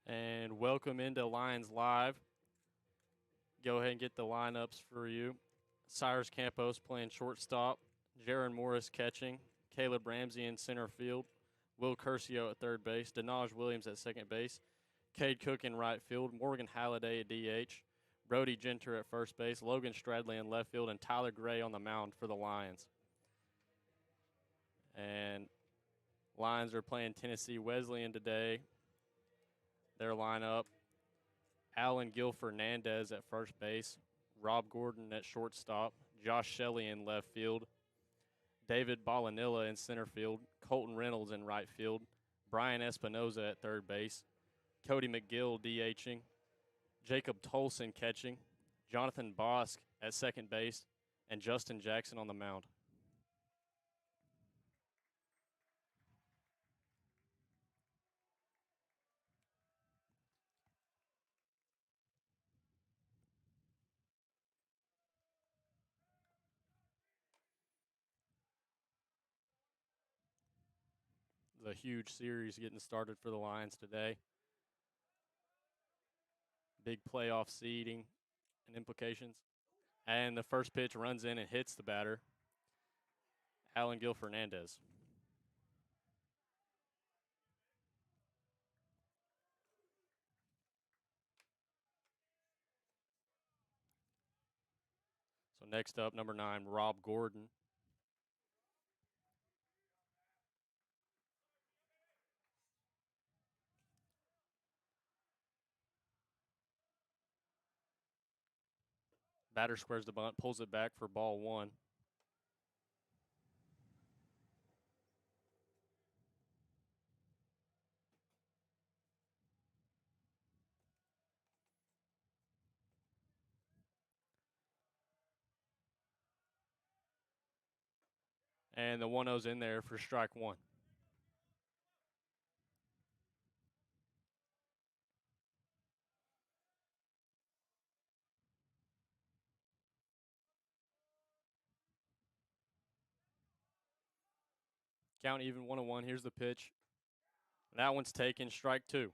And welcome into Lions Live. Go ahead and get the lineups for you. Cyrus Campos playing shortstop, Jaron Morris catching, Caleb Ramsey in center field, Will Curcio at third base, Denaj Williams at second base, Cade Cook in right field, Morgan Halliday at DH, Brody Genter at first base, Logan Stradley in left field, and Tyler Gray on the mound for the Lions. And Lions are playing Tennessee Wesleyan today. Their lineup: Alan Gil Fernandez at first base, Rob Gordon at shortstop, Josh Shelley in left field, David Ballanilla in center field, Colton Reynolds in right field, Brian Espinoza at third base, Cody McGill DHing, Jacob Tolson catching, Jonathan Bosk at second base, and Justin Jackson on the mound. The huge series getting started for the Lions today. Big playoff seeding and implications. And the first pitch runs in and hits the batter, Alan Gil Fernandez. So next up, number 9, Rob Gordon. Batter squares the bunt, pulls it back for ball 1. And the 1-0's in there for strike 1. Count even 1-1. Here's the pitch. That one's taken, strike 2.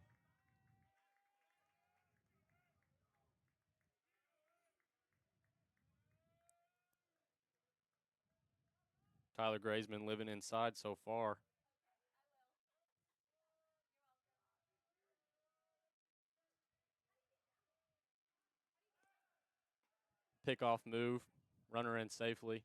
Tyler Gray's been living inside so far. Pickoff move, runner in safely.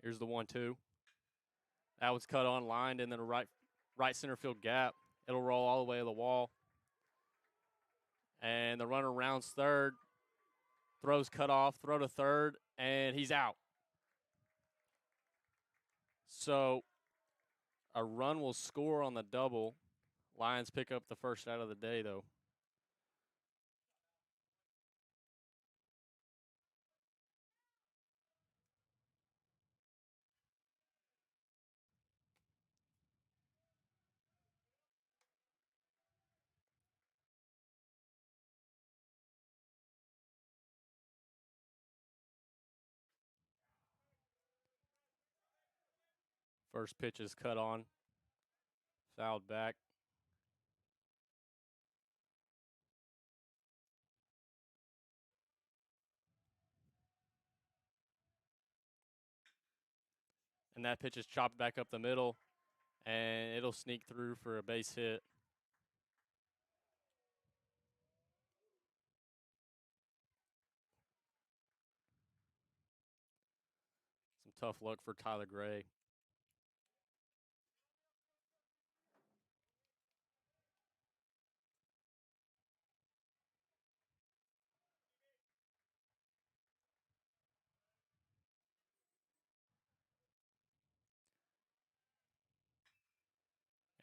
Here's the 1-2. That was cut on, lined in the right center field gap. It'll roll all the way to the wall. And the runner rounds third, throws cut off, throw to third, and he's out. So a run will score on the double. Lions pick up the first out of the day, though. First pitch is cut on, fouled back. And that pitch is chopped back up the middle, and it'll sneak through for a base hit. Some tough luck for Tyler Gray.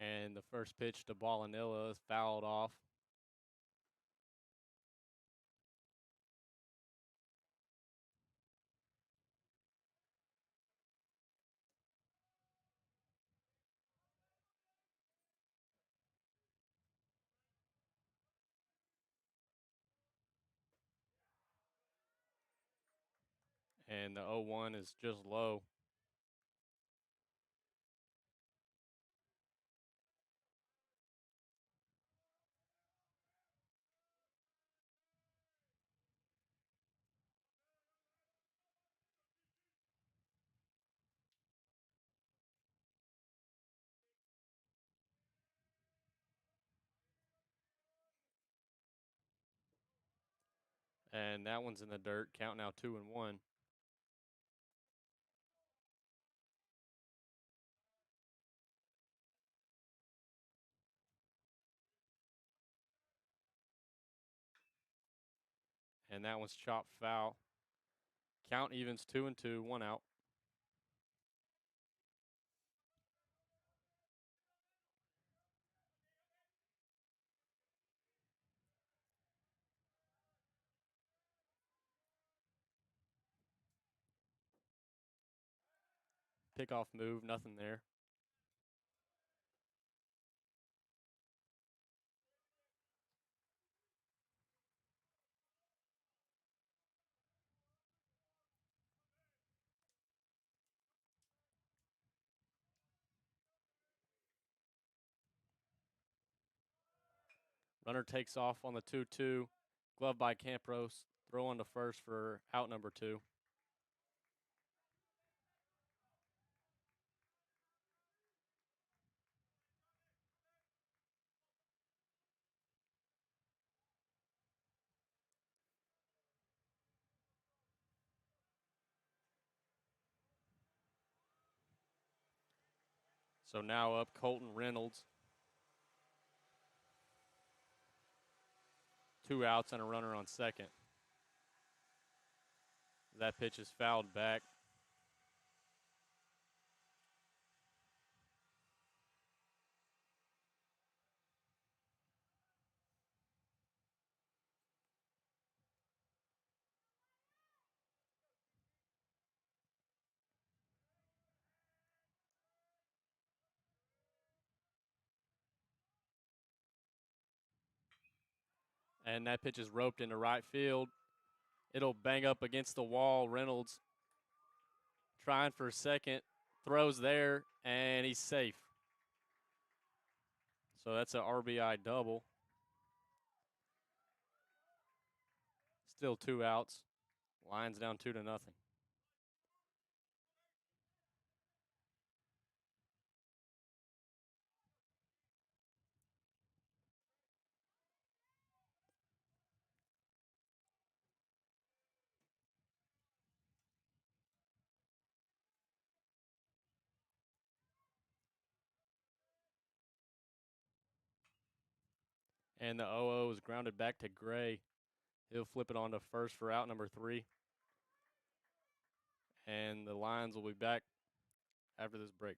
And the first pitch to Ballanilla is fouled off. And the 0-1 is just low. And that one's in the dirt. Count now 2-1. And that one's chopped foul. Count evens 2-2, 1 out. Pickoff move, nothing there. Runner takes off on the 2-2. Glove by Campros. Throw on to first for out number 2. So now up Colton Reynolds. 2 outs and a runner on second. That pitch is fouled back. And that pitch is roped into right field. It'll bang up against the wall. Reynolds trying for second. Throws there, and he's safe. So that's an RBI double. Still 2 outs. Lions down 2-0. And the 0-0 is grounded back to Gray. He'll flip it on to first for out number 3. And the Lions will be back after this break.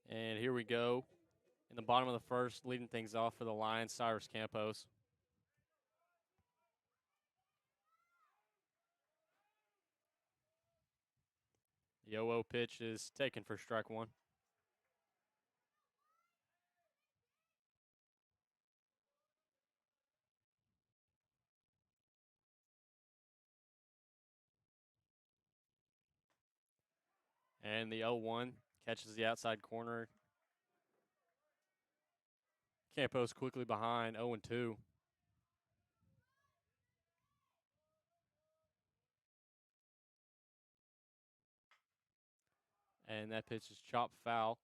And here we go. In the bottom of the first, leading things off for the Lions, Cyrus Campos. The 0-0 pitch is taken for strike one. And the 0-1 catches the outside corner. Campos quickly behind, 0-2. And that pitch is chopped foul.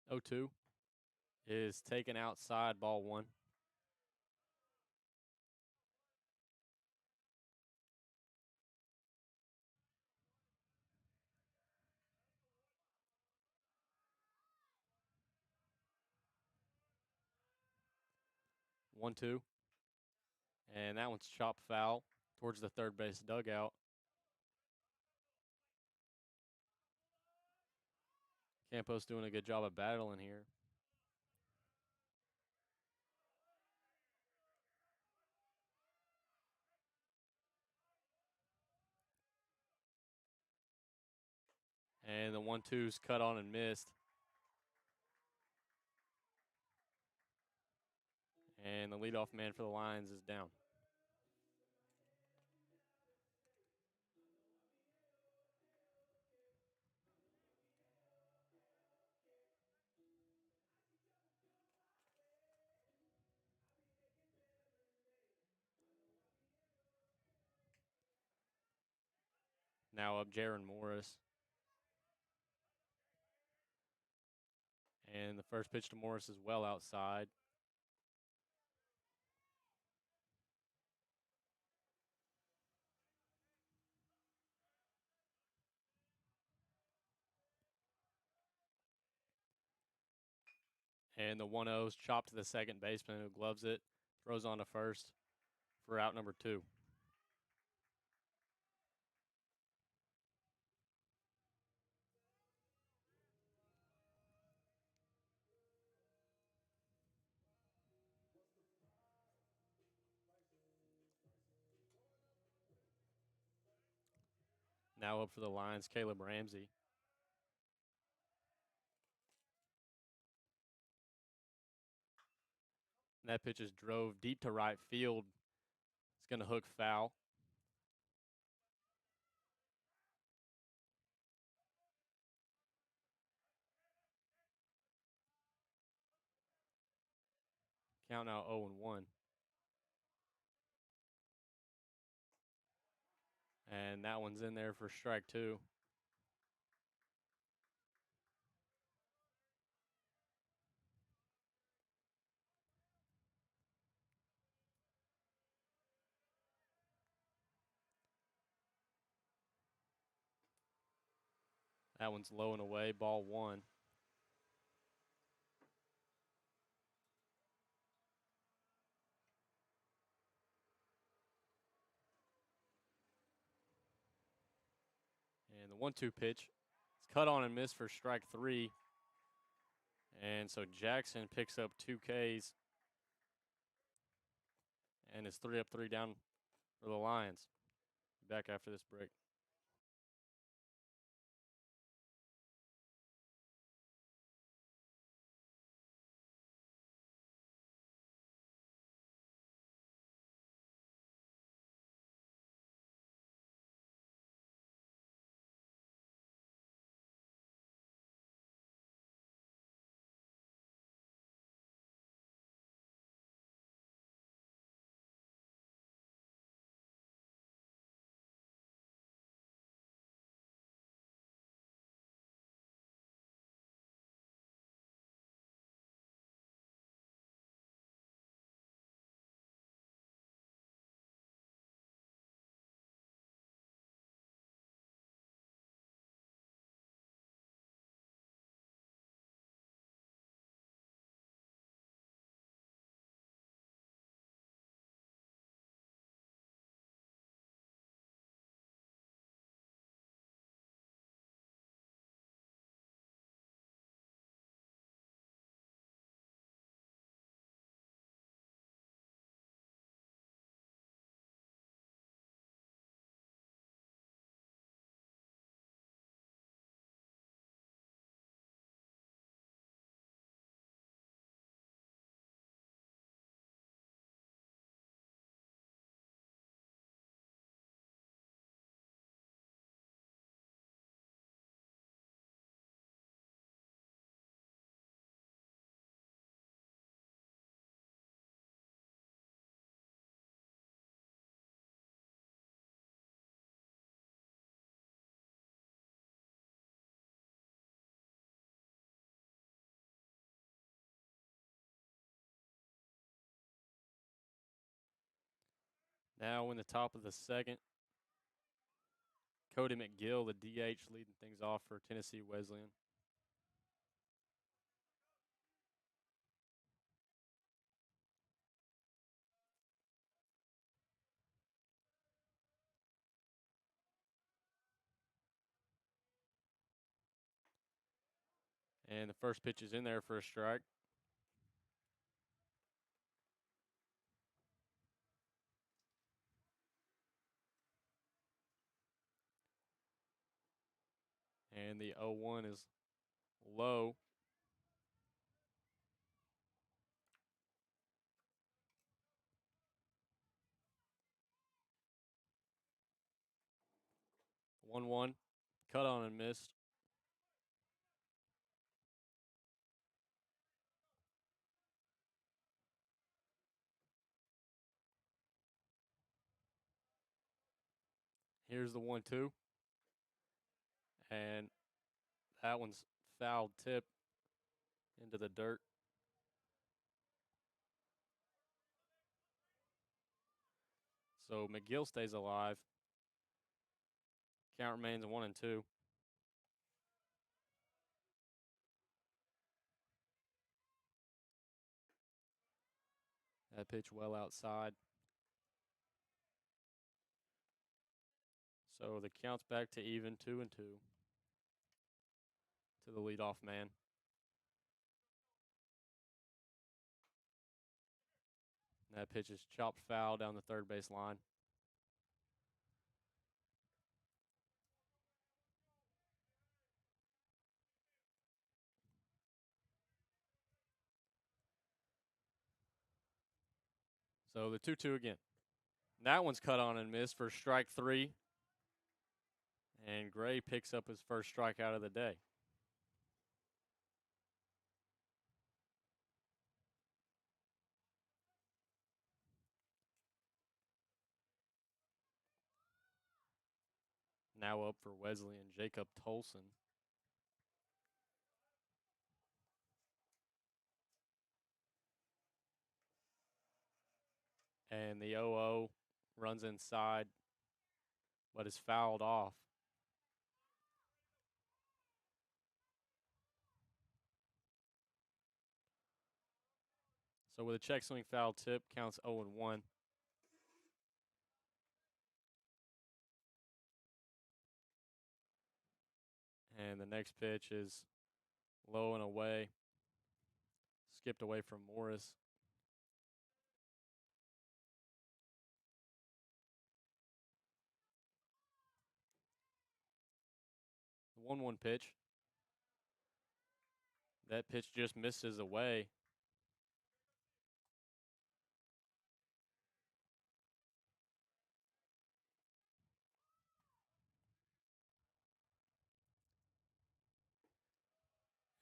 Oh two is taken outside, ball one. One two. And that one's chopped foul towards the third base dugout. Campos doing a good job of battling here. And the 1-2's cut on and missed. And the leadoff man for the Lions is down. Now up Jaron Morris. And the first pitch to Morris is well outside. And the 1-0's chopped to the second baseman who gloves it, throws on to first for out number two. Now up for the Lions, Caleb Ramsey. And that pitch is drove deep to right field. It's going to hook foul. Count now 0-1. And that one's in there for strike two. That one's low and away, ball one. And the 1-2 pitch is cut on and missed for strike three. And so Jackson picks up 2 Ks and is 3 up, 3 down for the Lions. Back after this break. Now in the top of the second, Cody McGill, the DH, leading things off for Tennessee Wesleyan. And the first pitch is in there for a strike. And the 0-1 is low. One, cut on and missed. Here's the 1-2. And that one's foul tip into the dirt. So McGill stays alive. Count remains 1-2. That pitch well outside. So the count's back to even 2-2 to the leadoff man. That pitch is chopped foul down the third base line. So the 2-2 again. That one's cut on and missed for strike 3. And Gray picks up his first strikeout of the day. Now up for Wesleyan, Jacob Tolson. And the 0-0 runs inside, but is fouled off. So with a check swing foul tip, counts 0-1. And the next pitch is low and away. Skipped away from Morris. The 1-1 pitch. That pitch just misses away.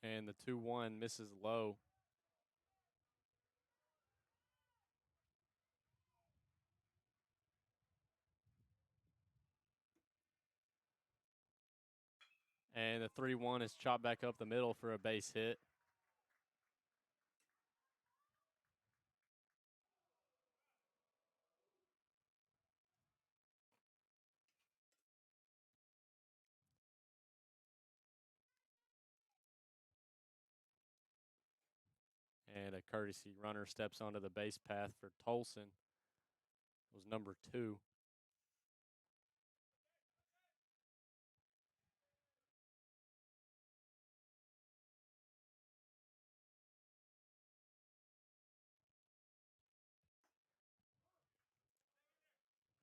And the 2-1 misses low. And the 3-1 is chopped back up the middle for a base hit. And a courtesy runner steps onto the base path for Tolson. It was number 2.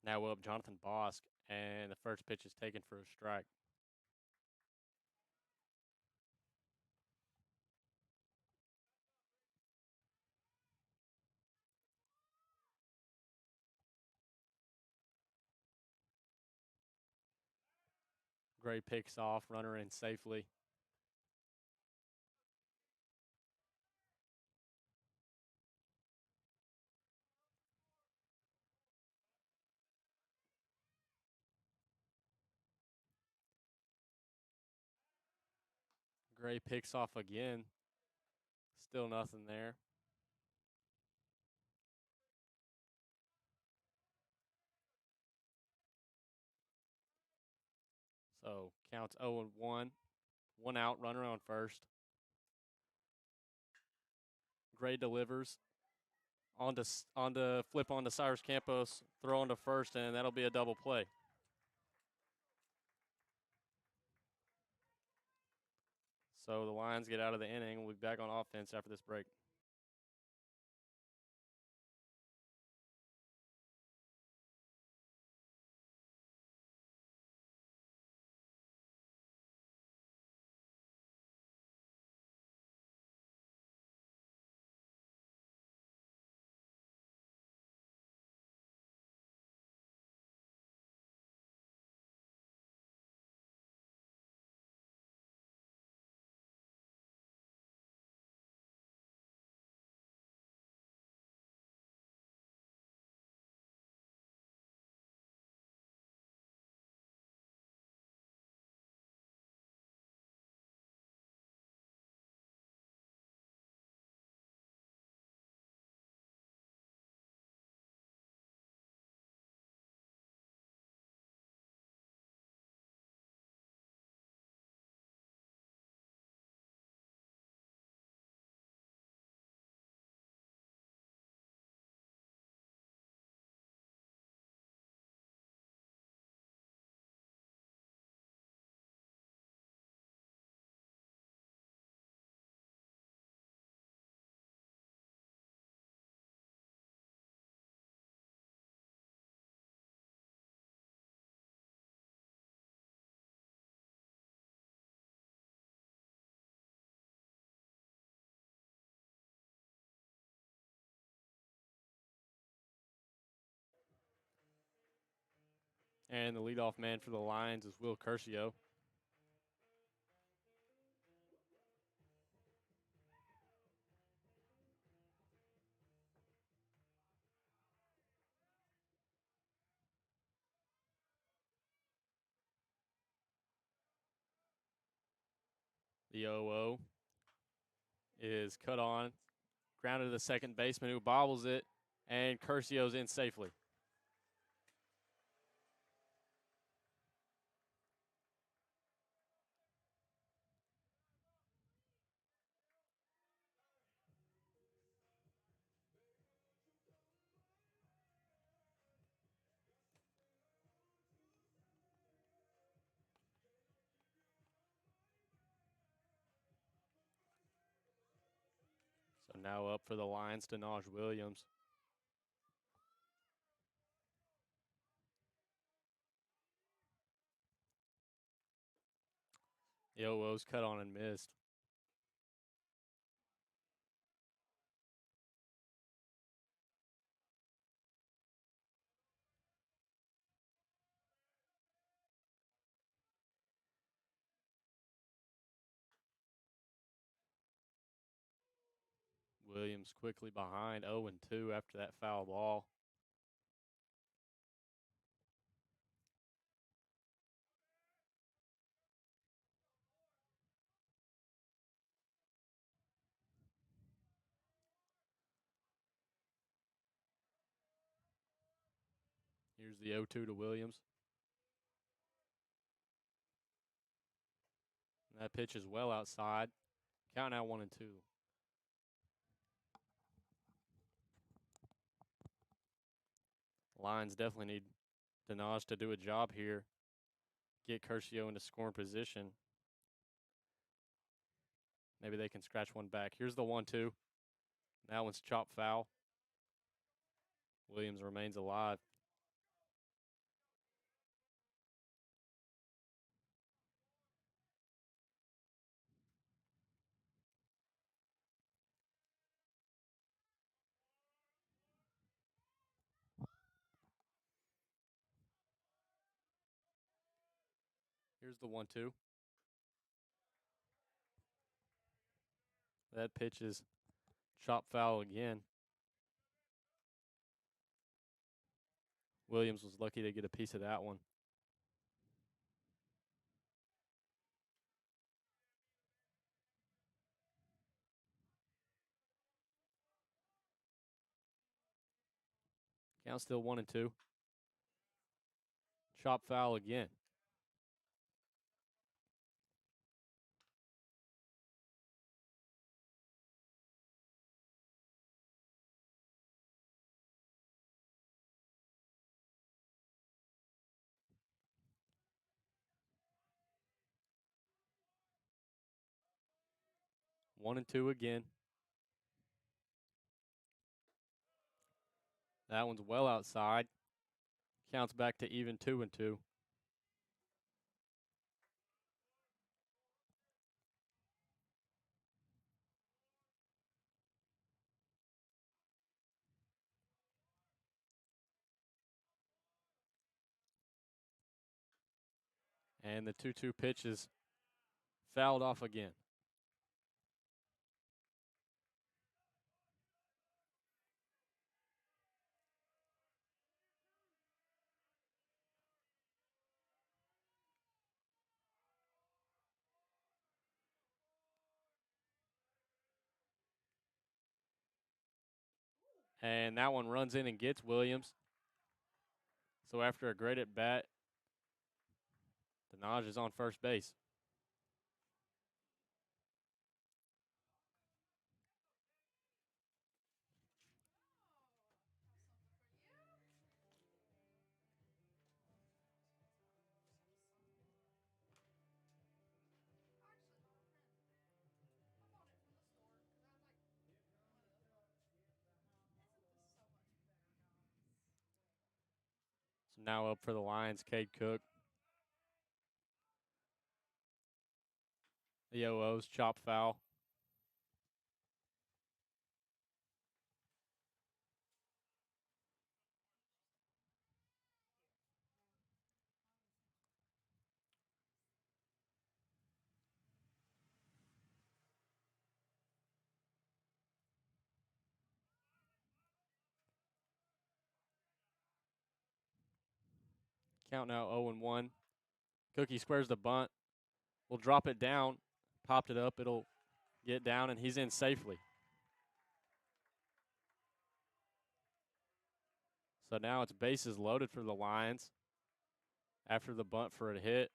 Now up Jonathan Bosk, and the first pitch is taken for a strike. Gray picks off, runner in safely. Gray picks off again. Still nothing there. So counts 0-1. One out, runner on first. Gray delivers on to flip on to Cyrus Campos, throw on to first, and that'll be a double play. So the Lions get out of the inning. We'll be back on offense after this break. And the leadoff man for the Lions is Will Curcio. The 0-0 is cut on, grounded to the second baseman who bobbles it, and Curcio's in safely. So now up for the Lions, Denaj Williams. The 0-0's cut on and missed. Williams quickly behind 0-2 after that foul ball. Here's the 0-2 to Williams. And that pitch is well outside. Count now 1-2. Lions definitely need Denaj to do a job here. Get Curcio into scoring position. Maybe they can scratch one back. Here's the 1-2. That one's chopped foul. Williams remains alive. Here's the 1-2. That pitch is chopped foul again. Williams was lucky to get a piece of that one. Count still 1-2. Chop foul again. 1-2 again. That one's well outside. Counts back to even 2-2. And the 2-2 pitch is fouled off again. And that one runs in and gets Williams. So after a great at bat, Denaj is on first base. So now up for the Lions, Cade Cook. The 0-0's chop foul. Count now 0-1. Cookie squares the bunt. Will drop it down. Popped it up. It'll get down, and he's in safely. So now it's bases loaded for the Lions after the bunt for a hit.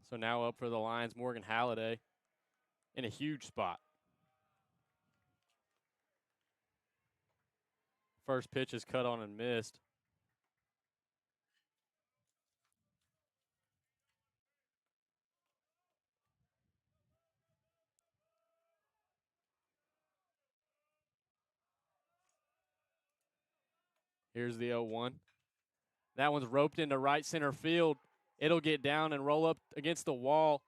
So now up for the Lions, Morgan Halliday in a huge spot. First pitch is cut on and missed. Here's the 0-1. That one's roped into right center field. It'll get down and roll up against the wall.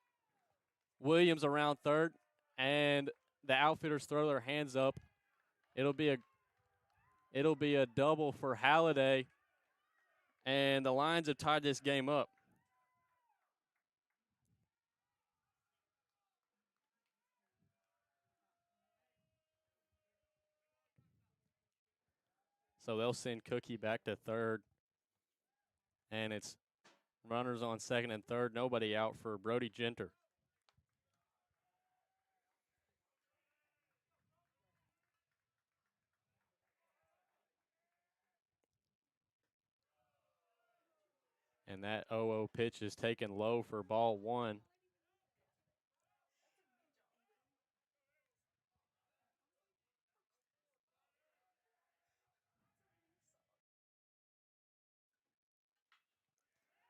Williams around third, and the outfielders throw their hands up. It'll be a double for Halliday, and the Lions have tied this game up. So they'll send Cookie back to third, and it's runners on second and third, nobody out for Brody Genter. And that 0-0 pitch is taken low for ball one.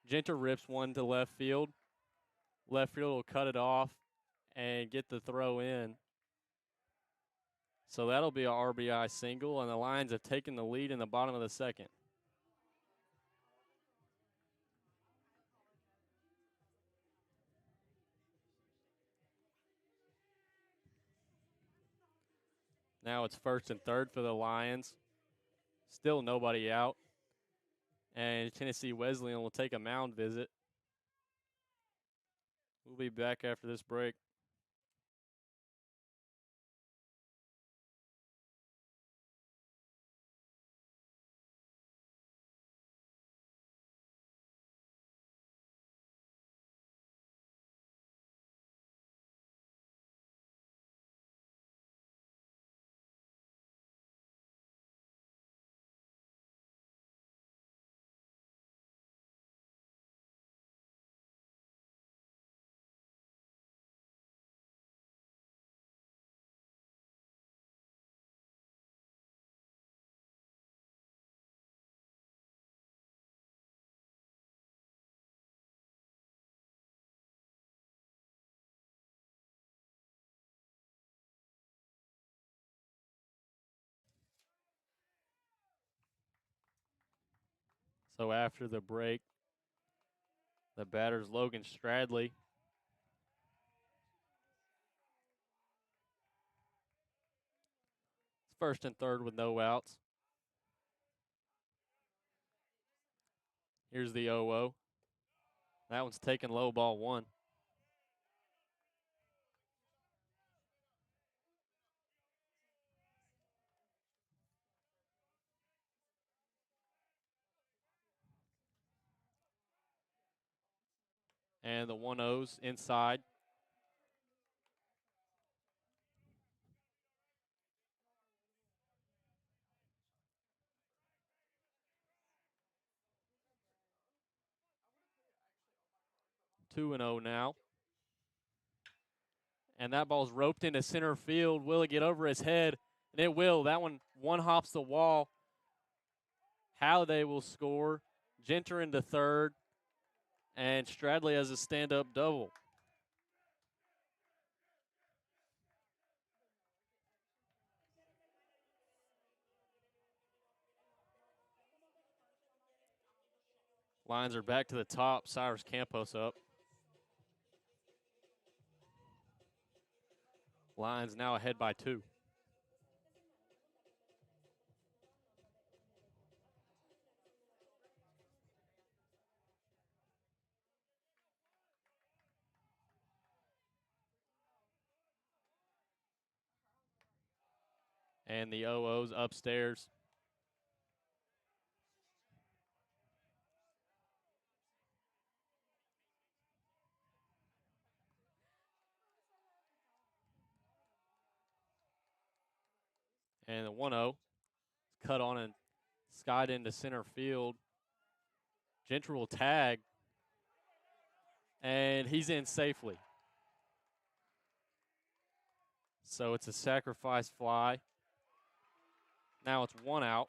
Genter rips one to left field. Left field will cut it off and get the throw in. So that'll be a RBI single, and the Lions have taken the lead in the bottom of the second. Now it's first and third for the Lions. Still nobody out. And Tennessee Wesleyan will take a mound visit. We'll be back after this break. So after the break, the batter's Logan Stradley. First and third with no outs. Here's the 0-0. That one's taken low, ball one. And the 1-0's inside. Two and 0 now. And that ball's roped into center field. Will it get over his head? And it will. That one hops the wall. Halliday will score. Genter into third. And Stradley has a stand-up double. Lines are back to the top. Cyrus Campos up. Lions now ahead by 2. And the 0-0's upstairs. And the 1-0 cut on and skied into center field. Genter will tag. And he's in safely. So it's a sacrifice fly. Now it's 1 out.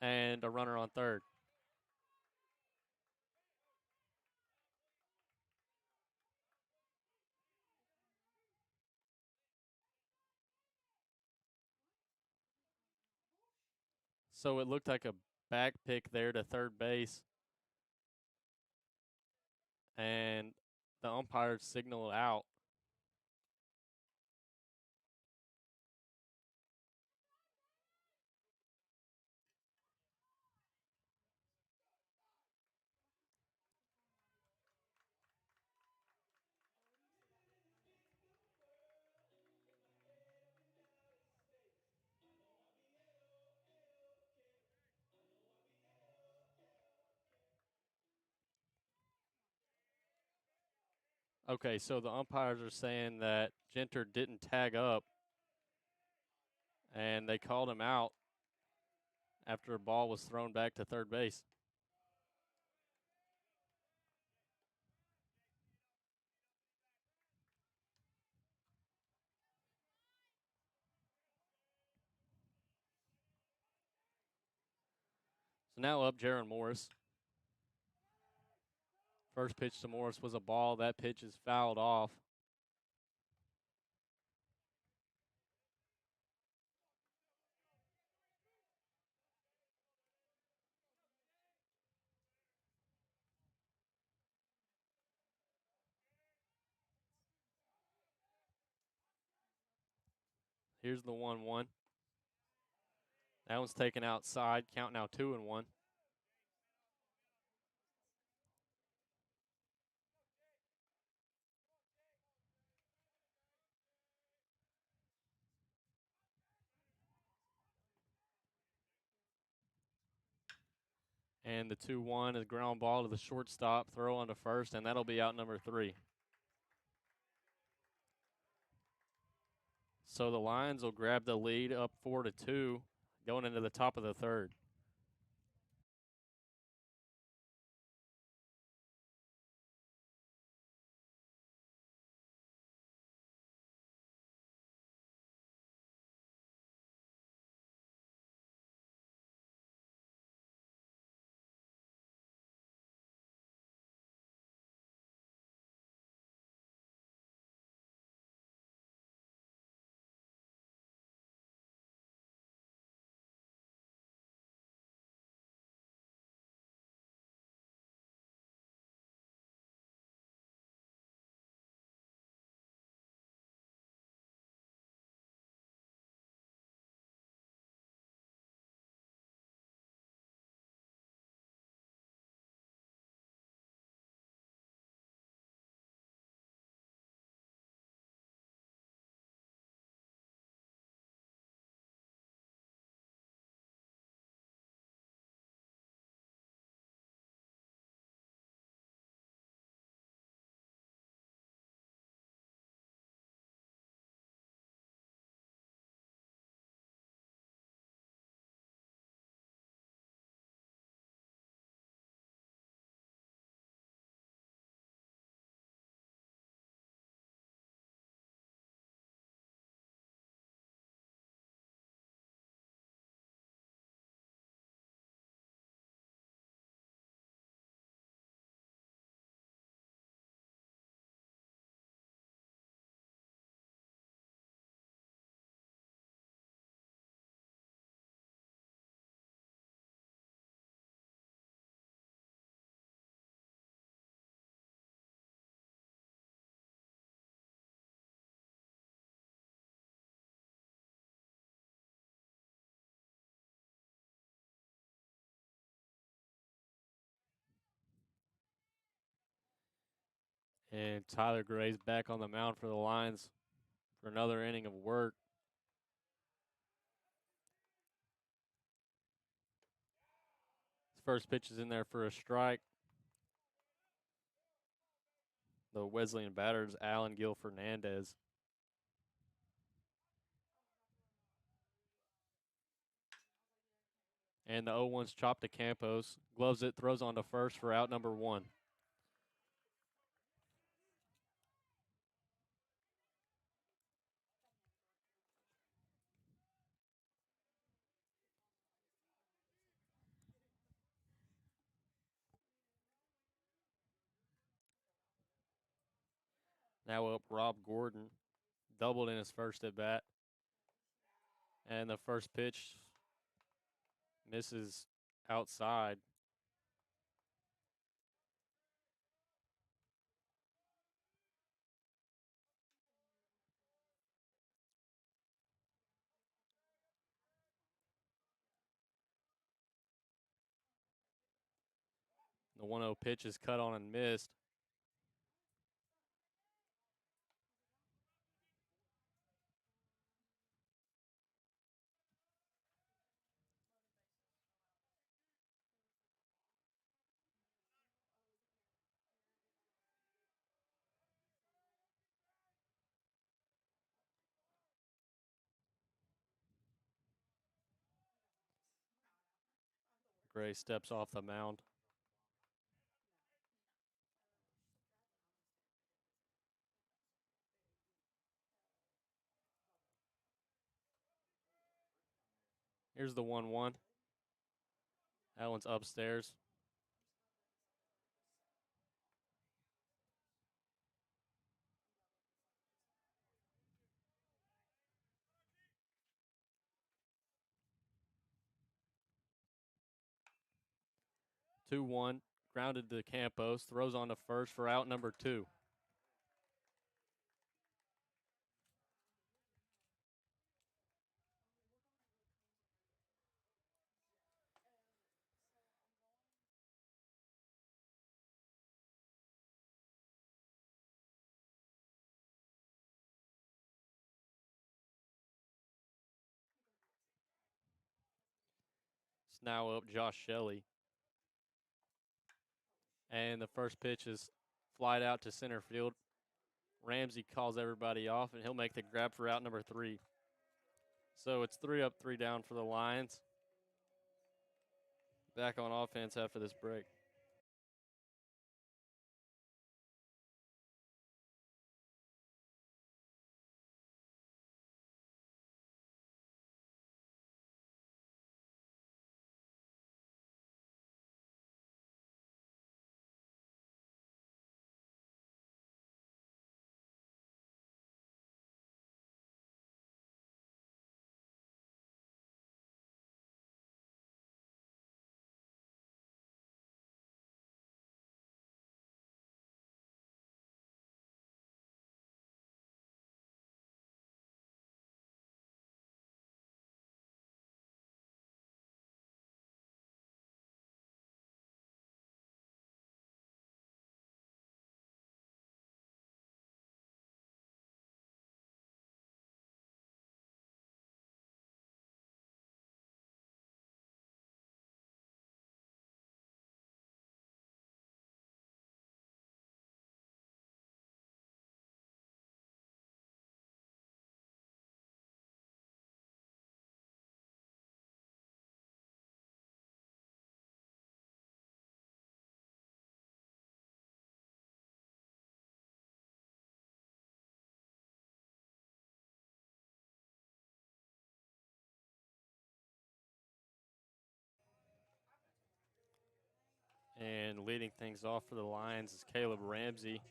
And a runner on third. So it looked like a back pick there to third base. And the umpires signaled out. Okay, so the umpires are saying that Genter didn't tag up, and they called him out after a ball was thrown back to third base. So now up Jaron Morris. First pitch to Morris was a ball. That pitch is fouled off. Here's the 1-1. That one's taken outside. Count now 2-1. And the 2-1 is ground ball to the shortstop, throw on to first, and that'll be out number 3. So the Lions will grab the lead up 4-2 going into the top of the third. And Tyler Gray's back on the mound for the Lions for another inning of work. His first pitch is in there for a strike. The Wesleyan batter is Alan Gil Fernandez. And the 0-1's chopped to Campos. Gloves it, throws on to first for out number 1. Now up Rob Gordon. Doubled in his first at bat. And the first pitch misses outside. The 1-0 pitch is cut on and missed. Gray steps off the mound. Here's the 1-1. That one's upstairs. Two one, grounded to Campos, throws on to first for out number 2. It's now up Josh Shelley. And the first pitch is flied out to center field. Ramsey calls everybody off, and he'll make the grab for out number 3. So it's 3 up, 3 down for the Lions. Back on offense after this break. And leading things off for the Lions is Caleb Ramsey.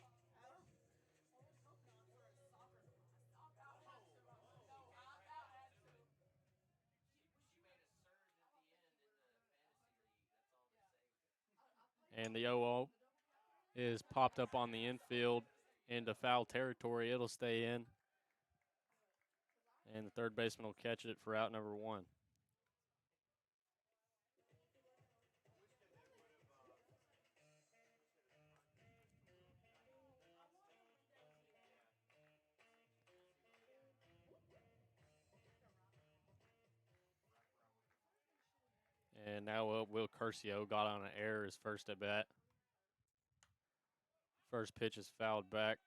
And the 0-0 is popped up on the infield into foul territory. It'll stay in. And the third baseman will catch it for out number 1. And now Will Curcio got on an error his first at bat. First pitch is fouled back.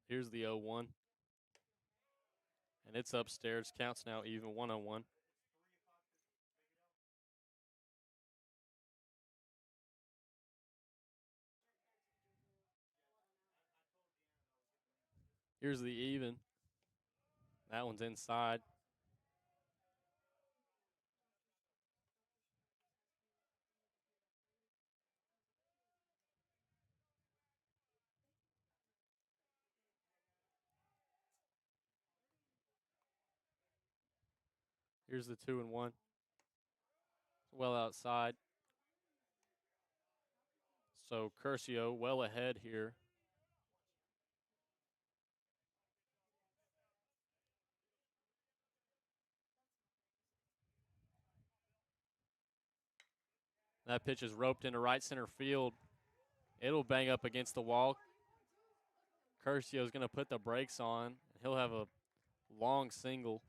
Here's the 0-1. And it's upstairs. Counts now even 1-0-1. Here's the even. That one's inside. Here's the 2-1. Well outside. So Curcio well ahead here. That pitch is roped into right center field. It'll bang up against the wall. Curcio's going to put the brakes on. He'll have a long single.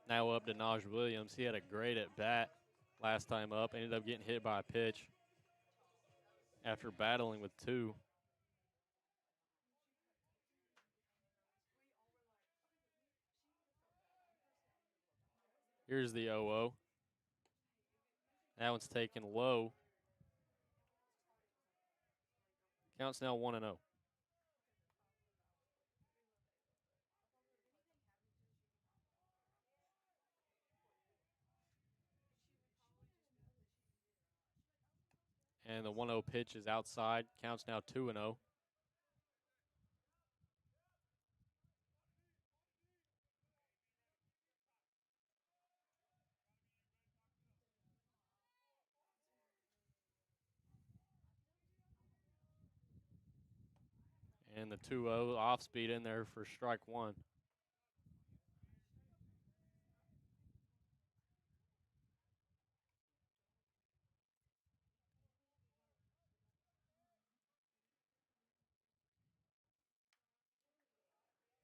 Now up to Naj Williams. He had a great at bat last time up. Ended up getting hit by a pitch after battling with two. Here's the 0-0. That one's taken low. Counts now 1-0. And the 1-0 pitch is outside. Counts now 2-0. And the 2-0 off speed in there for strike one.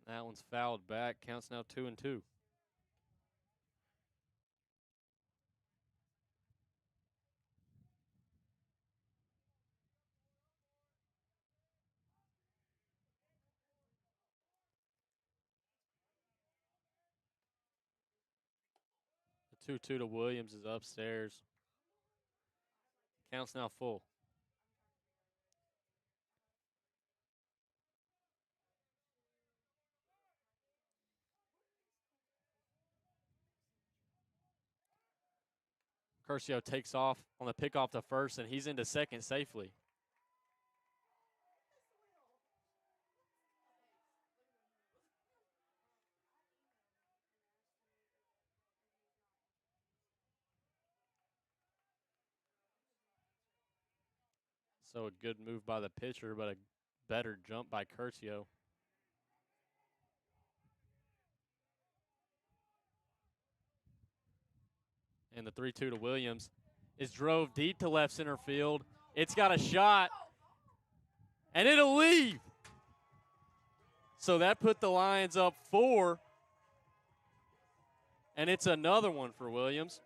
That one's fouled back. Counts now 2-2. The 2-2 to Williams is upstairs. Counts now full. Curcio takes off on the pickoff to first, and he's into second safely. So a good move by the pitcher, but a better jump by Curcio. And the 3-2 to Williams is drove deep to left center field. It's got a shot, and it'll leave. So that put the Lions up 4, and it's another one for Williams.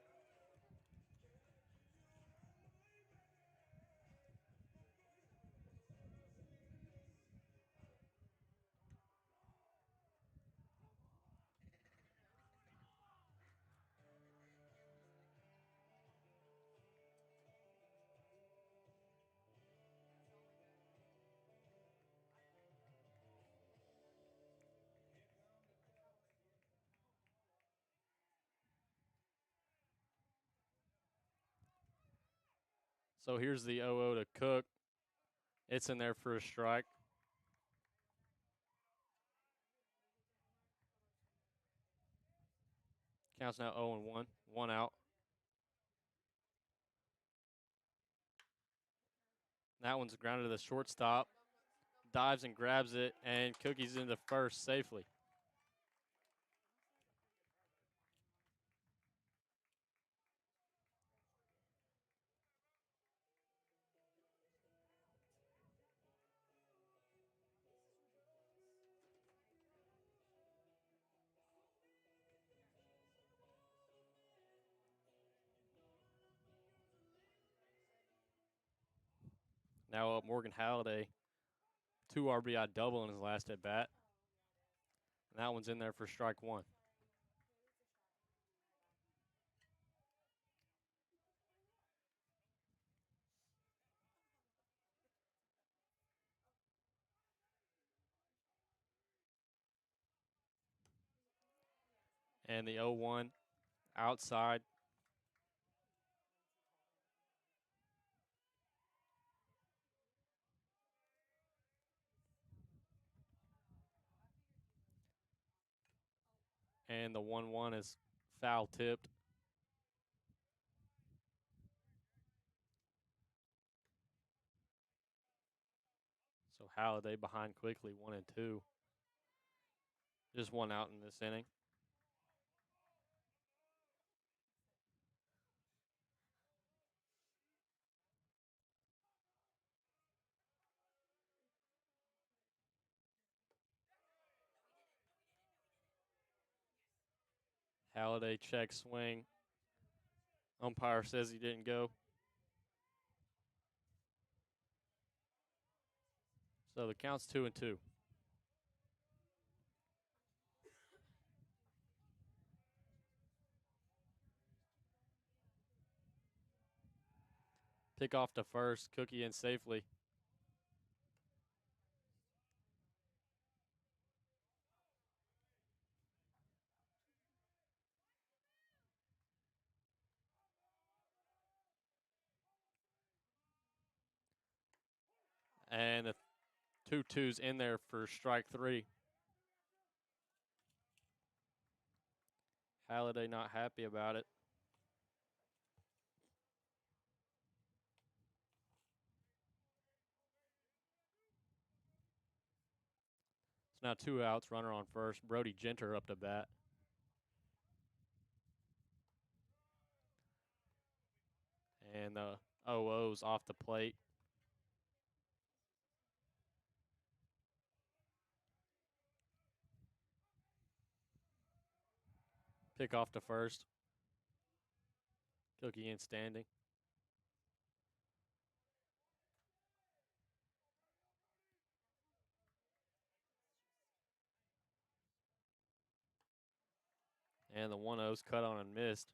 So here's the 0-0 to Cook. It's in there for a strike. Counts now 0-1, 1 out. That one's grounded to the shortstop. Dives and grabs it, and Cookie's into first safely. Now up Morgan Halliday, 2 RBI double in his last at bat. And that one's in there for strike one. And the 0-1 outside. And the 1-1 is foul tipped. So Halliday behind quickly, 1-2. Just one out in this inning. Halliday check swing. Umpire says he didn't go. So the count's 2-2. Pick off to first. Cookie in safely. And the 2-2's in there for strike three. Halliday not happy about it. It's now 2 outs, runner on first. Brody Genter up to bat. And the 0-0's off the plate. Pick off to first. Cookie in standing. And the 1-0's cut on and missed.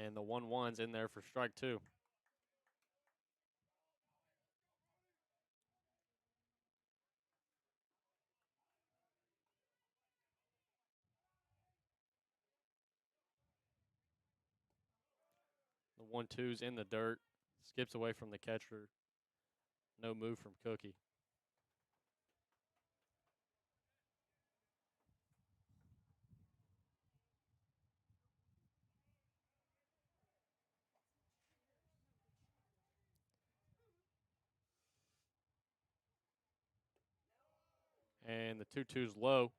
And the 1-1's in there for strike two. The 1-2's in the dirt. Skips away from the catcher. No move from Cookie. And the 2-2's low.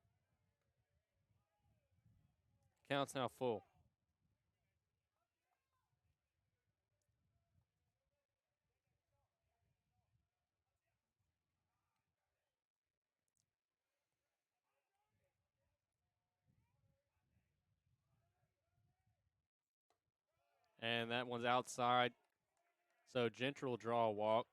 Count's now full. And that one's outside. So Genter will draw a walk.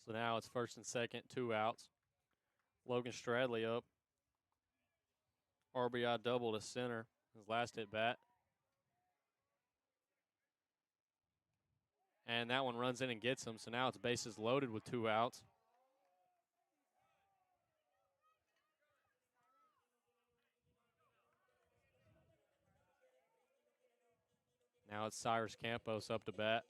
So now it's first and second, 2 outs. Logan Stradley up. RBI double to center. His last at bat. And that one runs in and gets him. So now it's bases loaded with 2 outs. Now it's Cyrus Campos up to bat.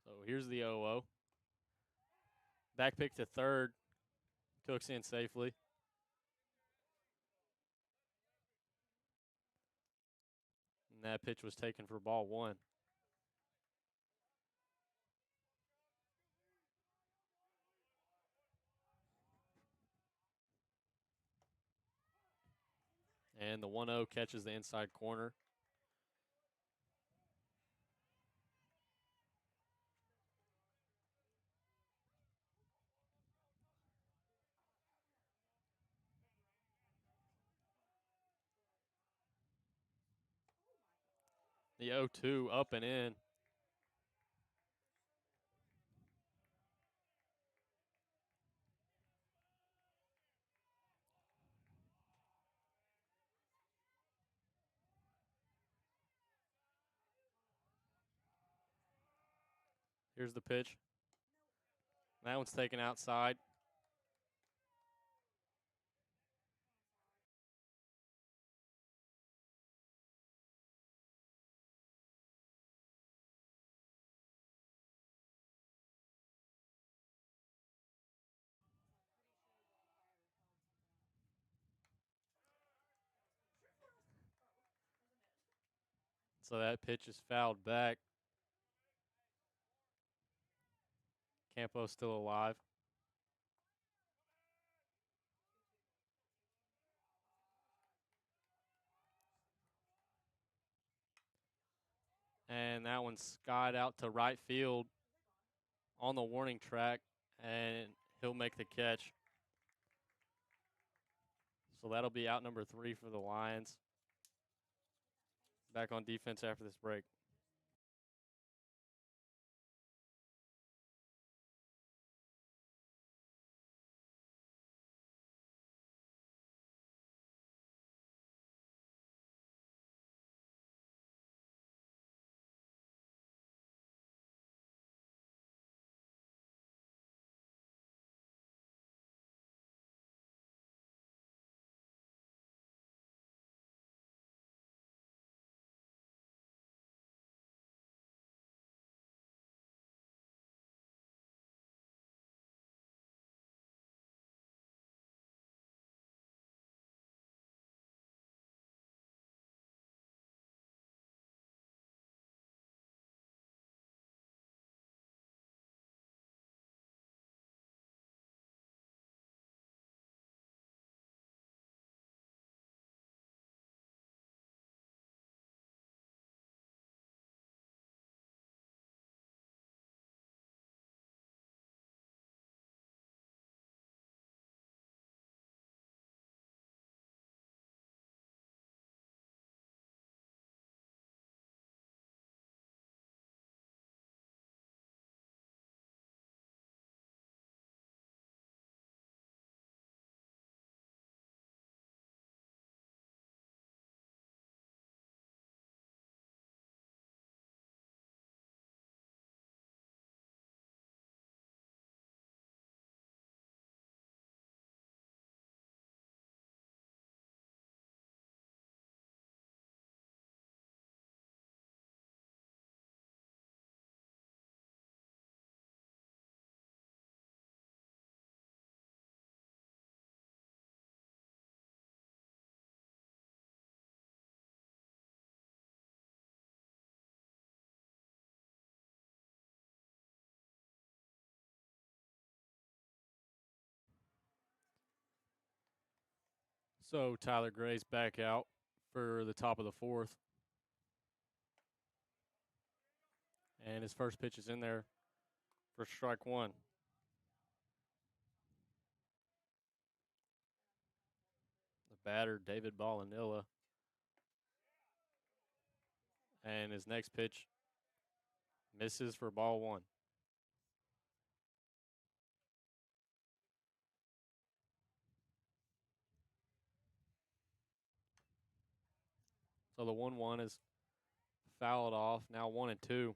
So here's the 0-0. Back pick to third. Cooks in safely. And that pitch was taken for ball one. And the 1-0 catches the inside corner. The 0-2 up and in. Here's the pitch. That one's taken outside. So that pitch is fouled back. Campos still alive. And that one's skied out to right field on the warning track, and he'll make the catch. So that'll be out number 3 for the Lions. Back on defense after this break. So Tyler Gray's back out for the top of the 4th. And his first pitch is in there for strike 1. The batter, David Ballanilla. And his next pitch misses for ball 1. So the 1-1 is fouled off. Now 1-2. The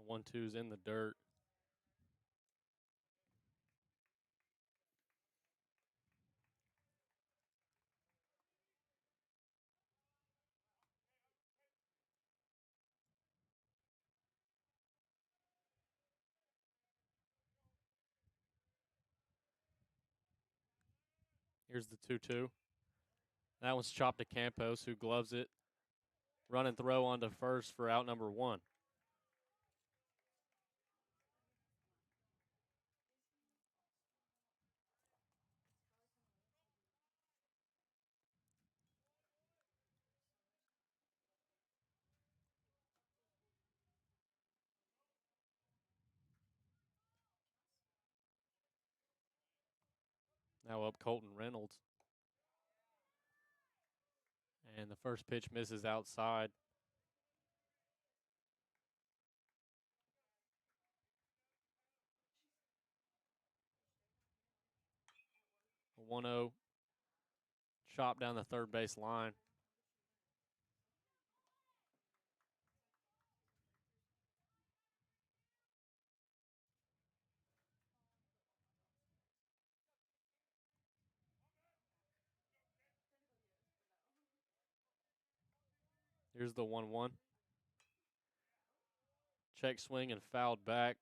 1-2 is in the dirt. Here's the 2-2. That one's chopped to Campos, who gloves it. Run and throw onto first for out number 1. Now up Colton Reynolds. And the first pitch misses outside. A 1-0 chop down the third base line. Here's the 1-1. Check swing and fouled back.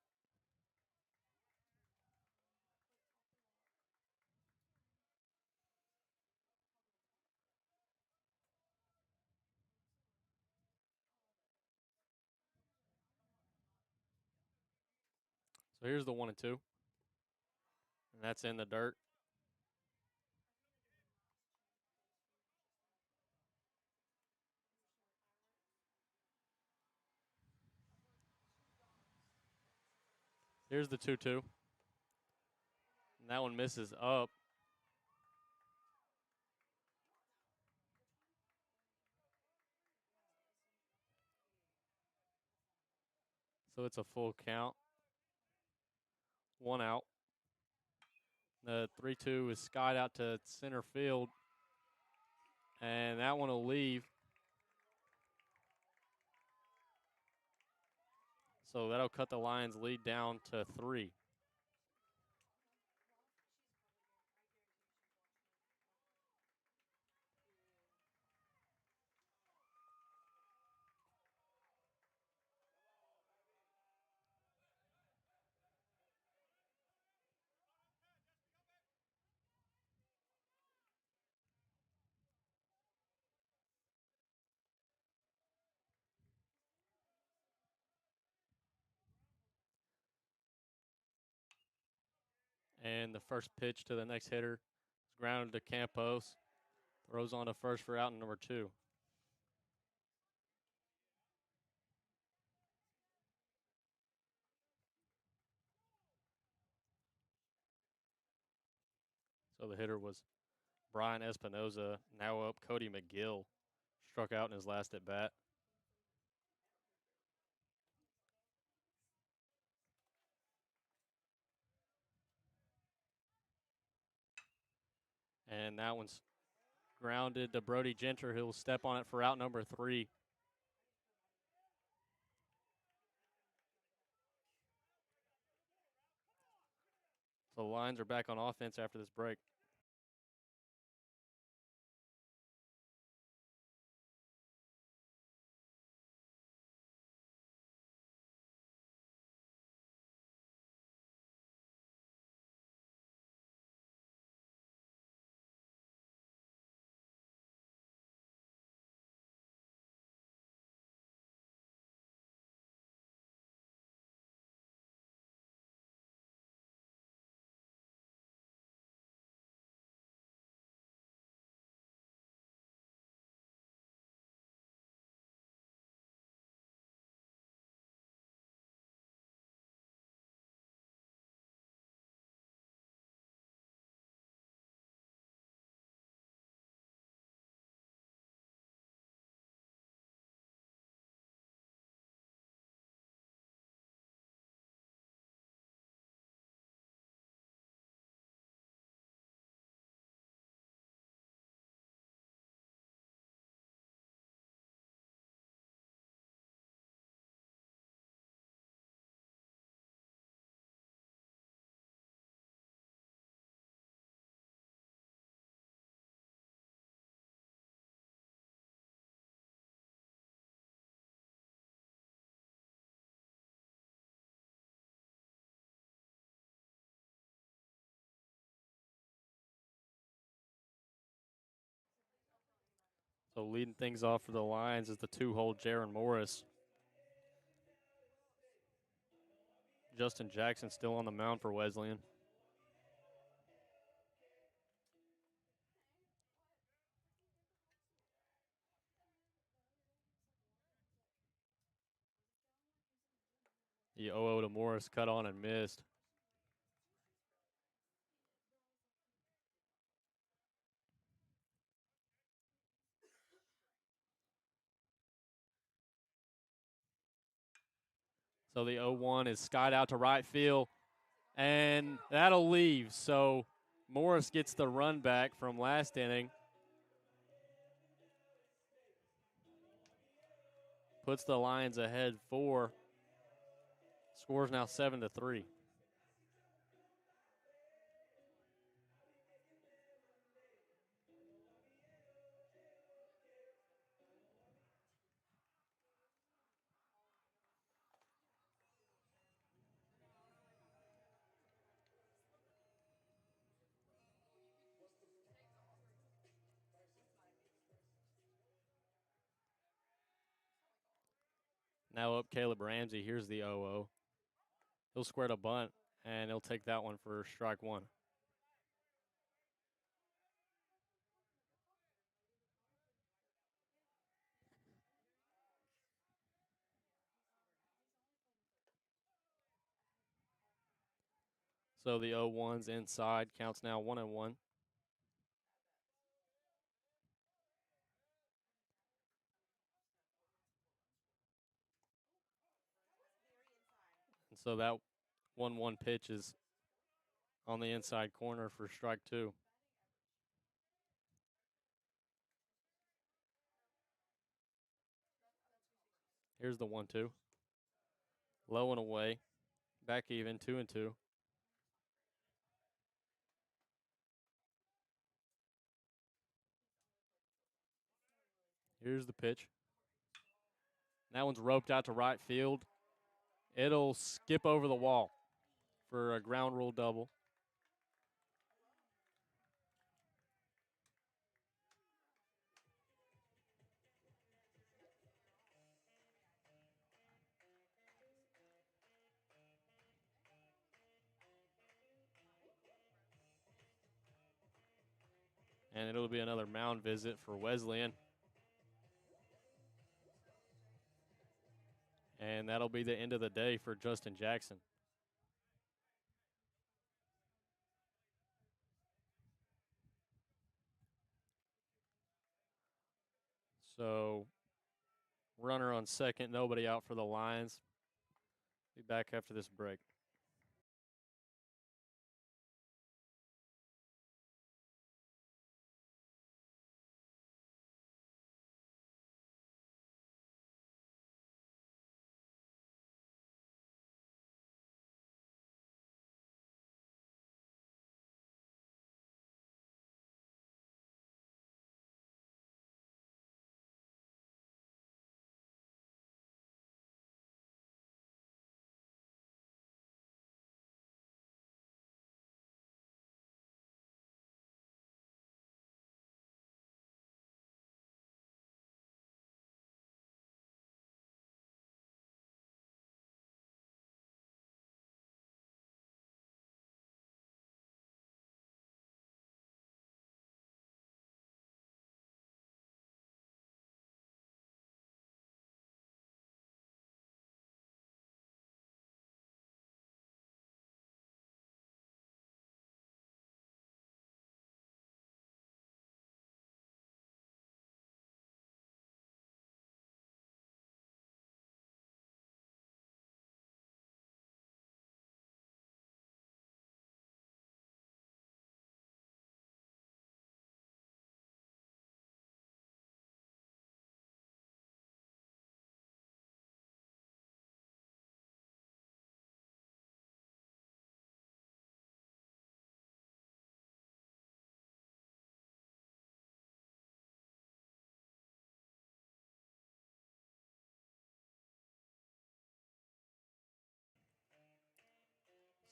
So here's the 1-2. And that's in the dirt. Here's the 2-2. And that one misses up. So it's a full count. 1 out. The 3-2 is skied out to center field. And that one will leave. So that'll cut the Lions' lead down to 3. And the first pitch to the next hitter is grounded to Campos. Throws on to first for out number 2. So the hitter was Brian Espinoza. Now up Cody McGill. Struck out in his last at bat. And that one's grounded to Brody Genter. He'll step on it for out number 3. So the Lions are back on offense after this break. So leading things off for the Lions is the 2-hole Jaron Morris. Justin Jackson still on the mound for Wesleyan. The 0-0 to Morris, cut on and missed. So the 0-1 is skied out to right field, and that'll leave. So Morris gets the run back from last inning. Puts the Lions ahead 4. Scores now 7-3. Now up Caleb Ramsey. Here's the 0-0. He'll square to bunt, and he'll take that one for strike 1. So the 0-1's inside. Counts now 1-1. And so that 1-1 pitch is on the inside corner for strike 2. Here's the 1-2. Low and away. Back even, 2-2. Here's the pitch. That one's roped out to right field. It'll skip over the wall for a ground rule double. And it'll be another mound visit for Wesleyan. And that'll be the end of the day for Justin Jackson. So, runner on second, nobody out for the Lions. Be back after this break.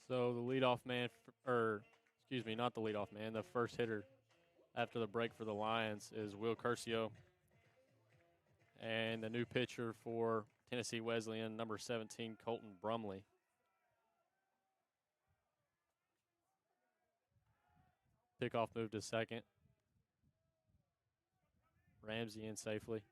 So the leadoff man, not the leadoff man, the first hitter after the break for the Lions is Will Curcio. And the new pitcher for Tennessee Wesleyan, number 17, Colton Brumley. Pickoff move to second. Ramsey in safely.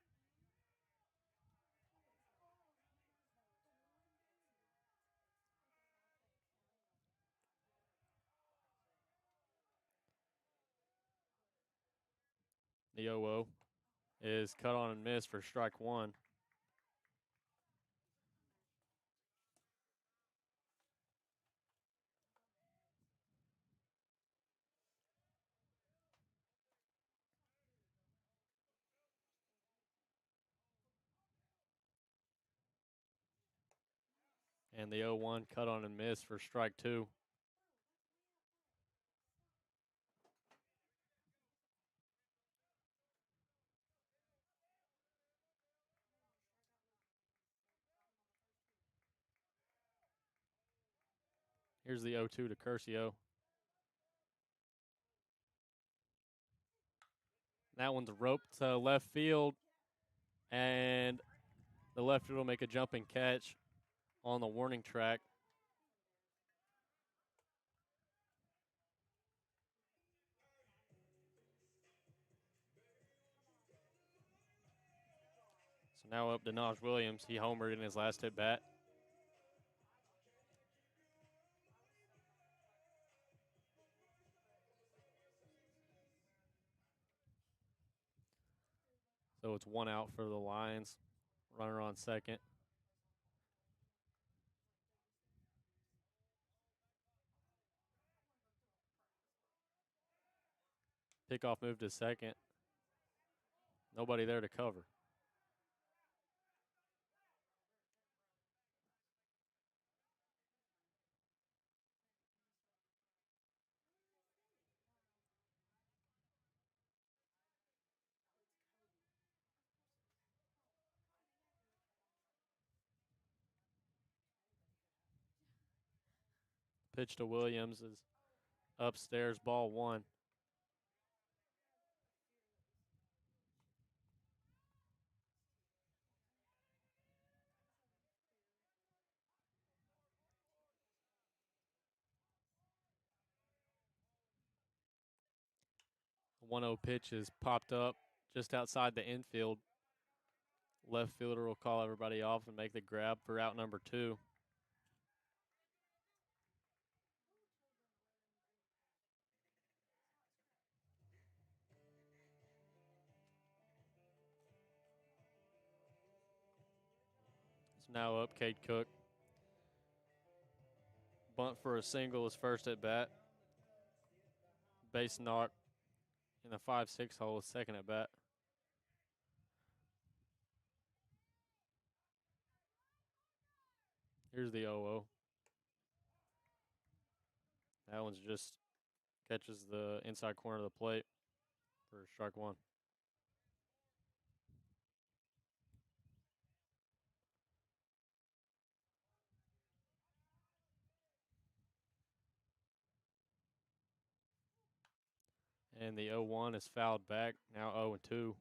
The 0-0 is cut on and missed for strike one. And the 0-1 cut on and missed for strike two. Here's the 0-2 to Curcio. That one's roped to left field, and the left field will make a jumping catch on the warning track. So now up to Naj Williams. He homered in his last at bat. So it's one out for the Lions. Runner on second. Pickoff move to second. Nobody there to cover. Pitch to Williams is upstairs, ball one. The 1-0 pitch is popped up just outside the infield. Left fielder will call everybody off and make the grab for out number two. It's now up, Cade Cook. Bunt for a single is first at bat. Base knock in the 5-6 hole is second at bat. Here's the 0-0. That one's just catches the inside corner of the plate for strike one. And the 0-1 is fouled back. Now 0-2.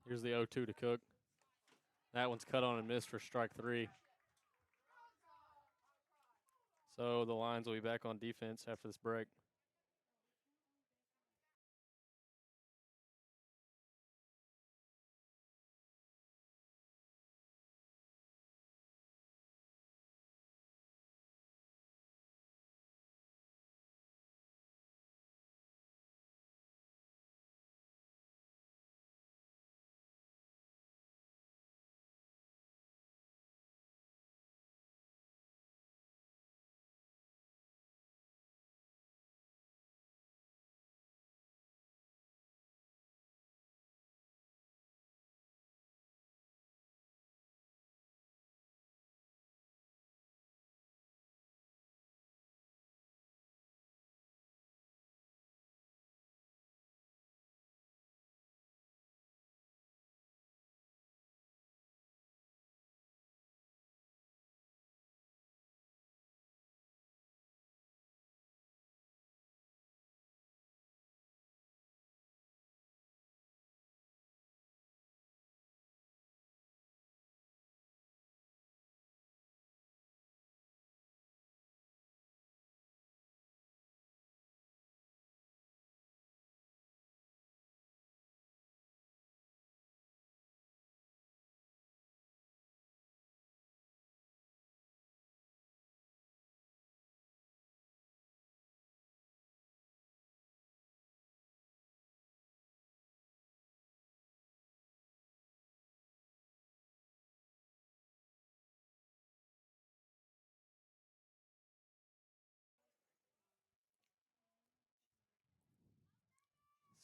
Here's the 0-2 to Cook. That one's cut on and missed for strike three. So the Lions will be back on defense after this break.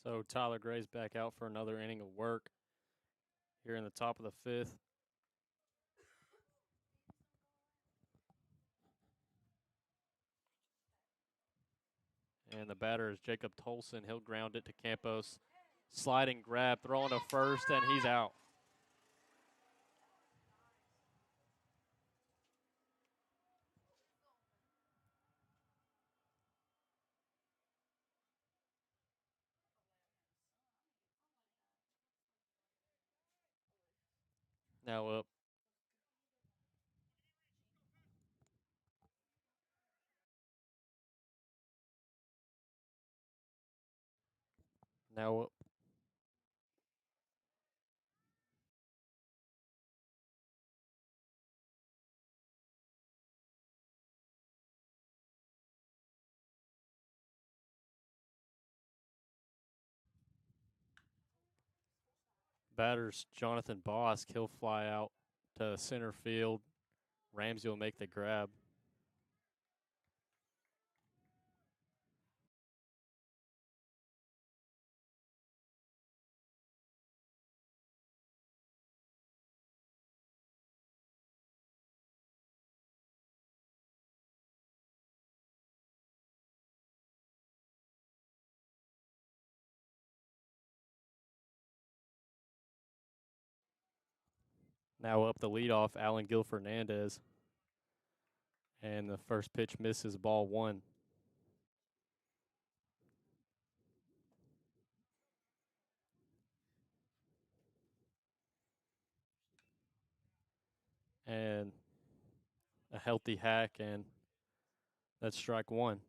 So Tyler Gray's back out for another inning of work here in the top of the fifth. And the batter is Jacob Tolson. He'll ground it to Campos. Sliding grab, throwing to first, and he's out. Now up. Now up. Batter's Jonathan Bosk. He'll fly out to center field. Ramsey will make the grab. Now up the leadoff, Alan Gil Fernandez. And the first pitch misses, ball one. And a healthy hack, and that's strike one.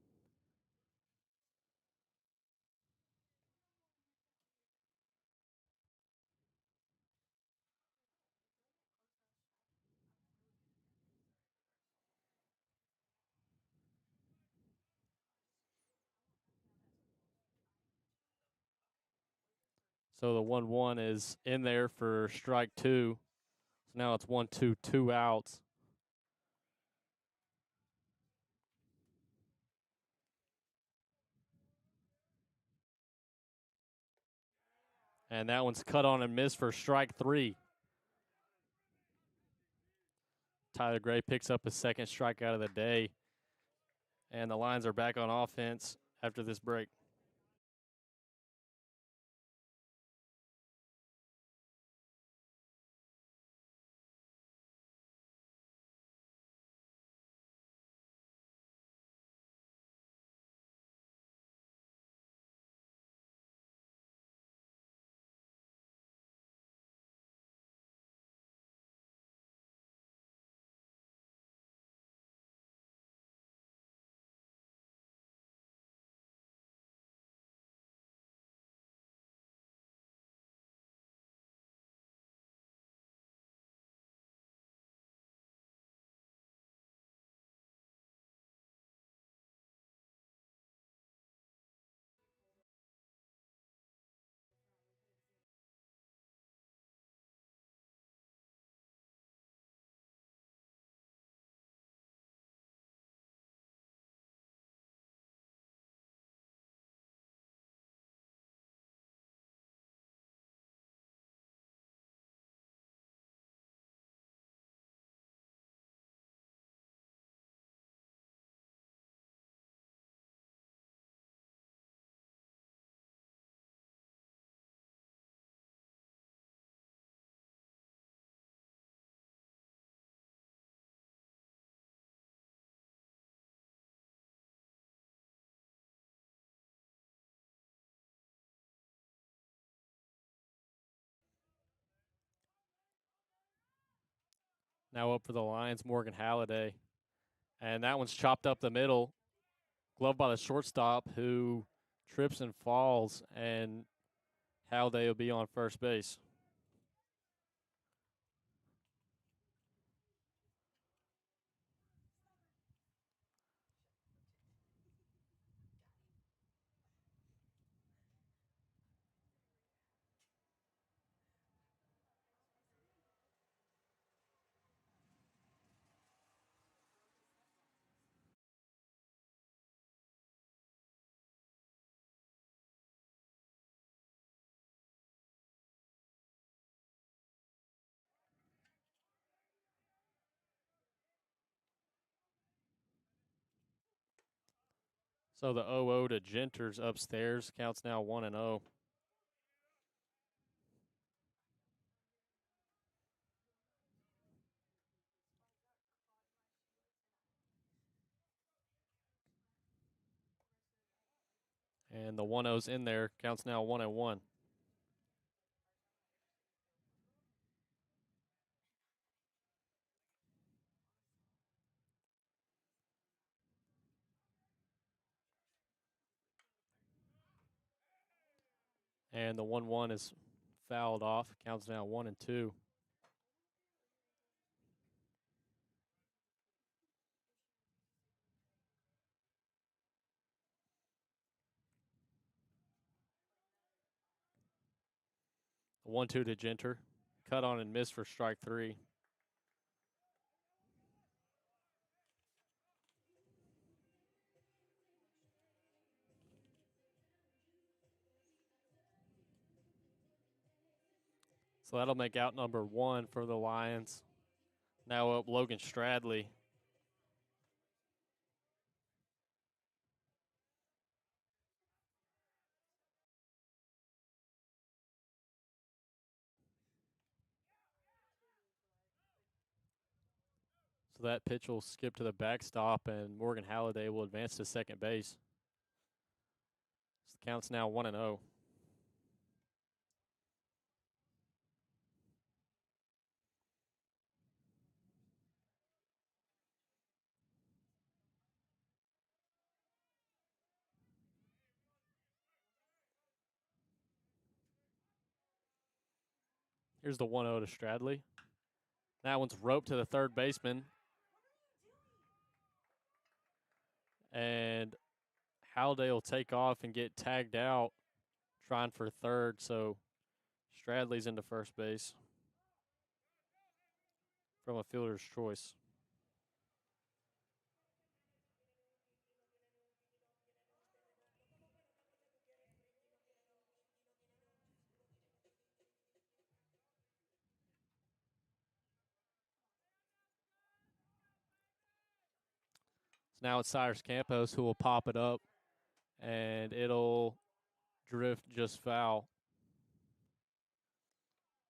So the 1-1 is in there for strike two. So now it's 1-2, 2 outs. And that one's cut on and missed for strike three. Tyler Gray picks up his second strikeout of the day. And the Lions are back on offense after this break. Now up for the Lions, Morgan Halladay. And that one's chopped up the middle. Glove by the shortstop, who trips and falls, and Halladay will be on first base. So the 0-0 to Genters upstairs. Counts now 1-0. And the 1-0's in there. Counts now 1-1. And the 1-1 is fouled off. Counts now 1-2. The 1-2 to Genter. Cut on and miss for strike 3. So that'll make out number 1 for the Lions. Now up Logan Stradley. So that pitch will skip to the backstop, and Morgan Halliday will advance to second base. So the count's now 1-0. Here's the 1-0 to Stradley. That one's roped to the third baseman. And Halliday will take off and get tagged out trying for third. So Stradley's into first base from a fielder's choice. So now it's Cyrus Campos who will pop it up, and it'll drift just foul.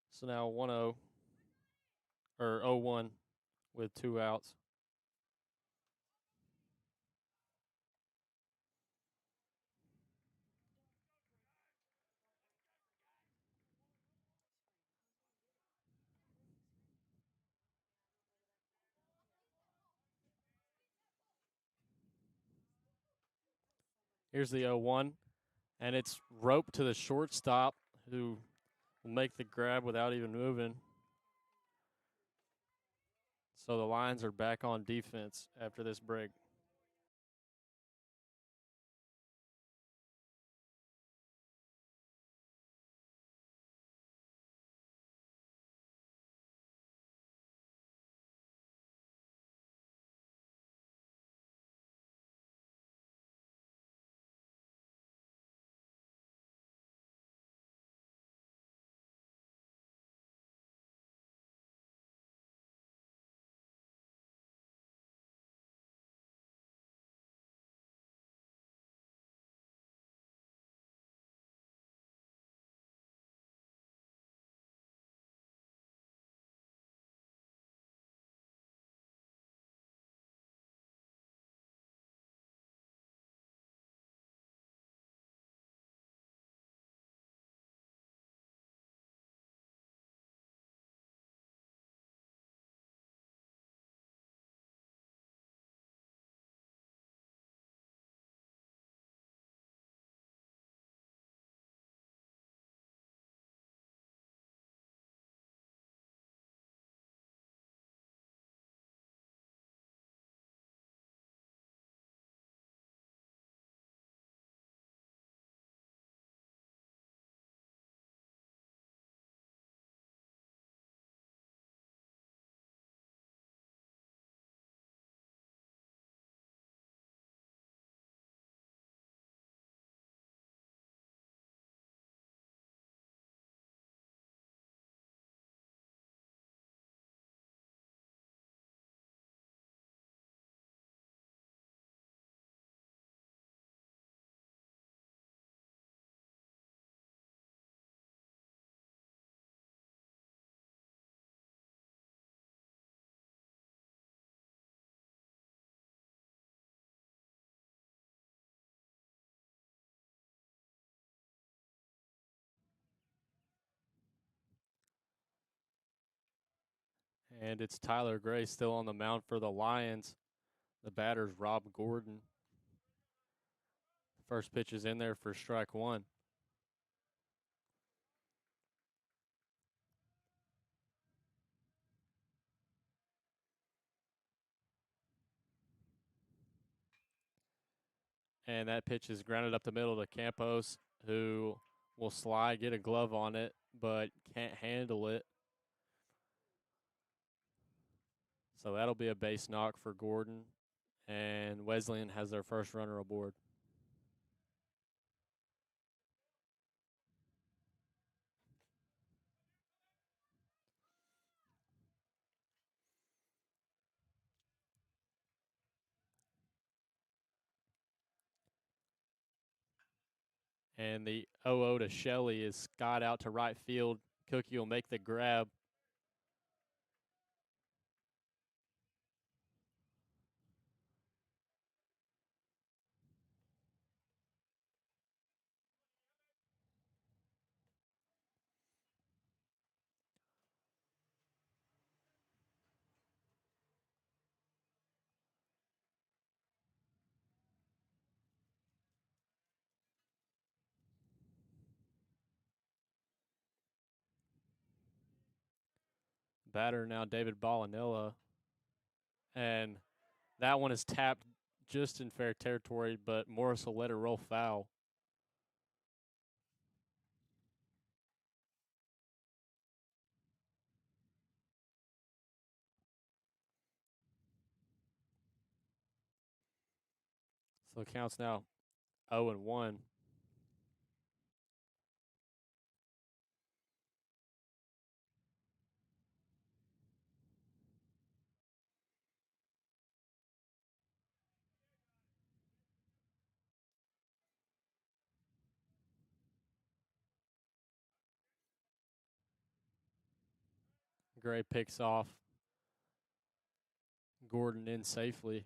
So now 1-0 or 0-1 with 2 outs. Here's the 0-1, and it's roped to the shortstop who will make the grab without even moving. So the Lions are back on defense after this break. And it's Tyler Gray still on the mound for the Lions. The batter's Rob Gordon. First pitch is in there for strike one. And that pitch is grounded up the middle to Campos, who will slide, get a glove on it, but can't handle it. So that'll be a base knock for Gordon. And Wesleyan has their first runner aboard. And the 0-0 to Shelley is Scott out to right field. Cookie will make the grab. Batter now David Ballanella. And that one is tapped just in fair territory, but Morris will let it roll foul. So it counts now 0-1. Gray picks off Gordon in safely.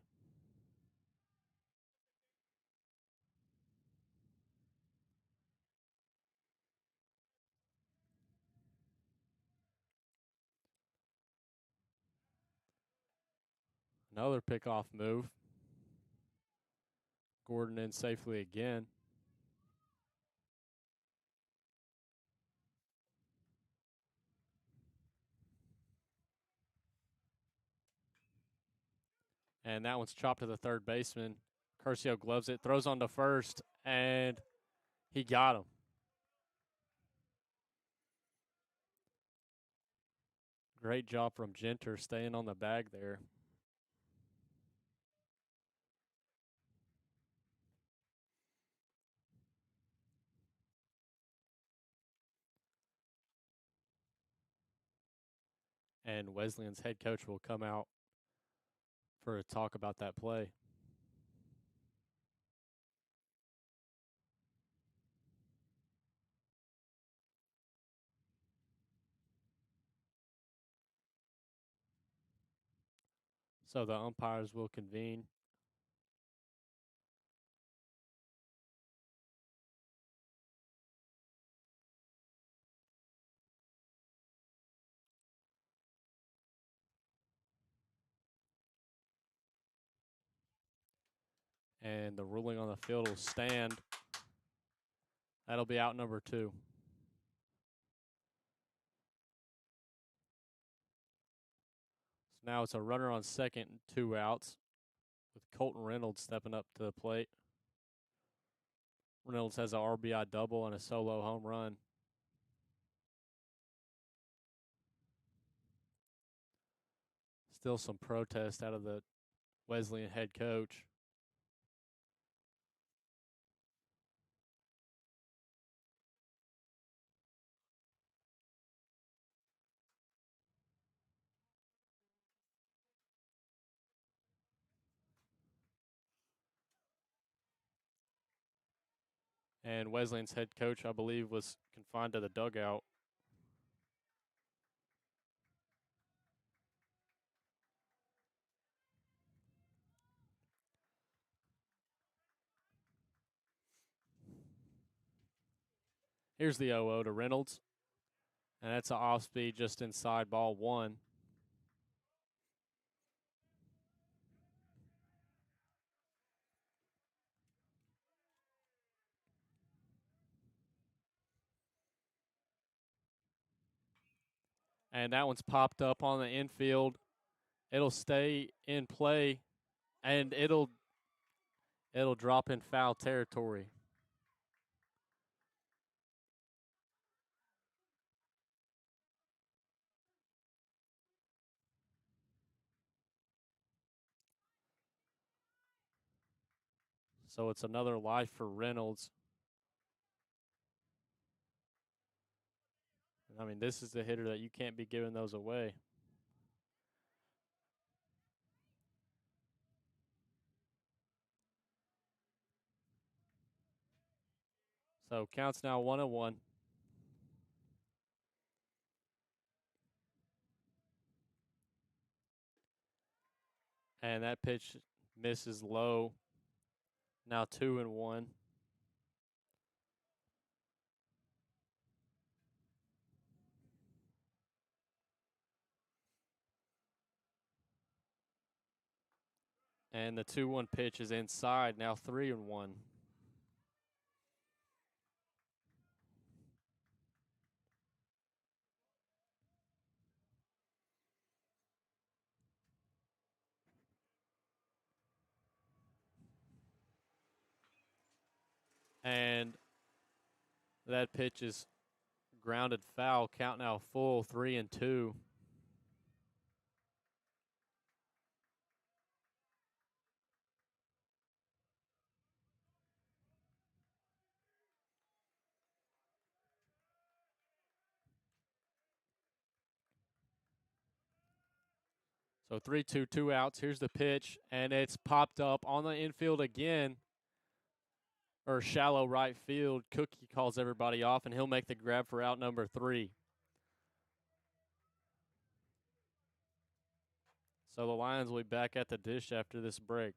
Another pickoff move. Gordon in safely again. And that one's chopped to the third baseman. Curcio gloves it, throws on to first, and he got him. Great job from Genter staying on the bag there. And Wesleyan's head coach will come out for a talk about that play. So the umpires will convene. And the ruling on the field will stand. That'll be out number 2. So now it's a runner on second and 2 outs with Colton Reynolds stepping up to the plate. Reynolds has a RBI double and a solo home run. Still some protest out of the Wesleyan head coach. And Wesleyan's head coach, I believe, was confined to the dugout. Here's the 0-0 to Reynolds. And that's an off speed just inside ball 1. And that one's popped up on the infield. It'll stay in play, and it'll drop in foul territory. So it's another life for Reynolds. I mean, this is the hitter that you can't be giving those away. So counts now 1-1. And that pitch misses low. Now 2-1. And the 2-1 pitch is inside. Now 3-1. And that pitch is grounded foul. Count now full 3-2. So 3-2, 2 outs. Here's the pitch, and it's popped up on the infield again, or shallow right field. Cookie calls everybody off, and he'll make the grab for out number 3. So the Lions will be back at the dish after this break.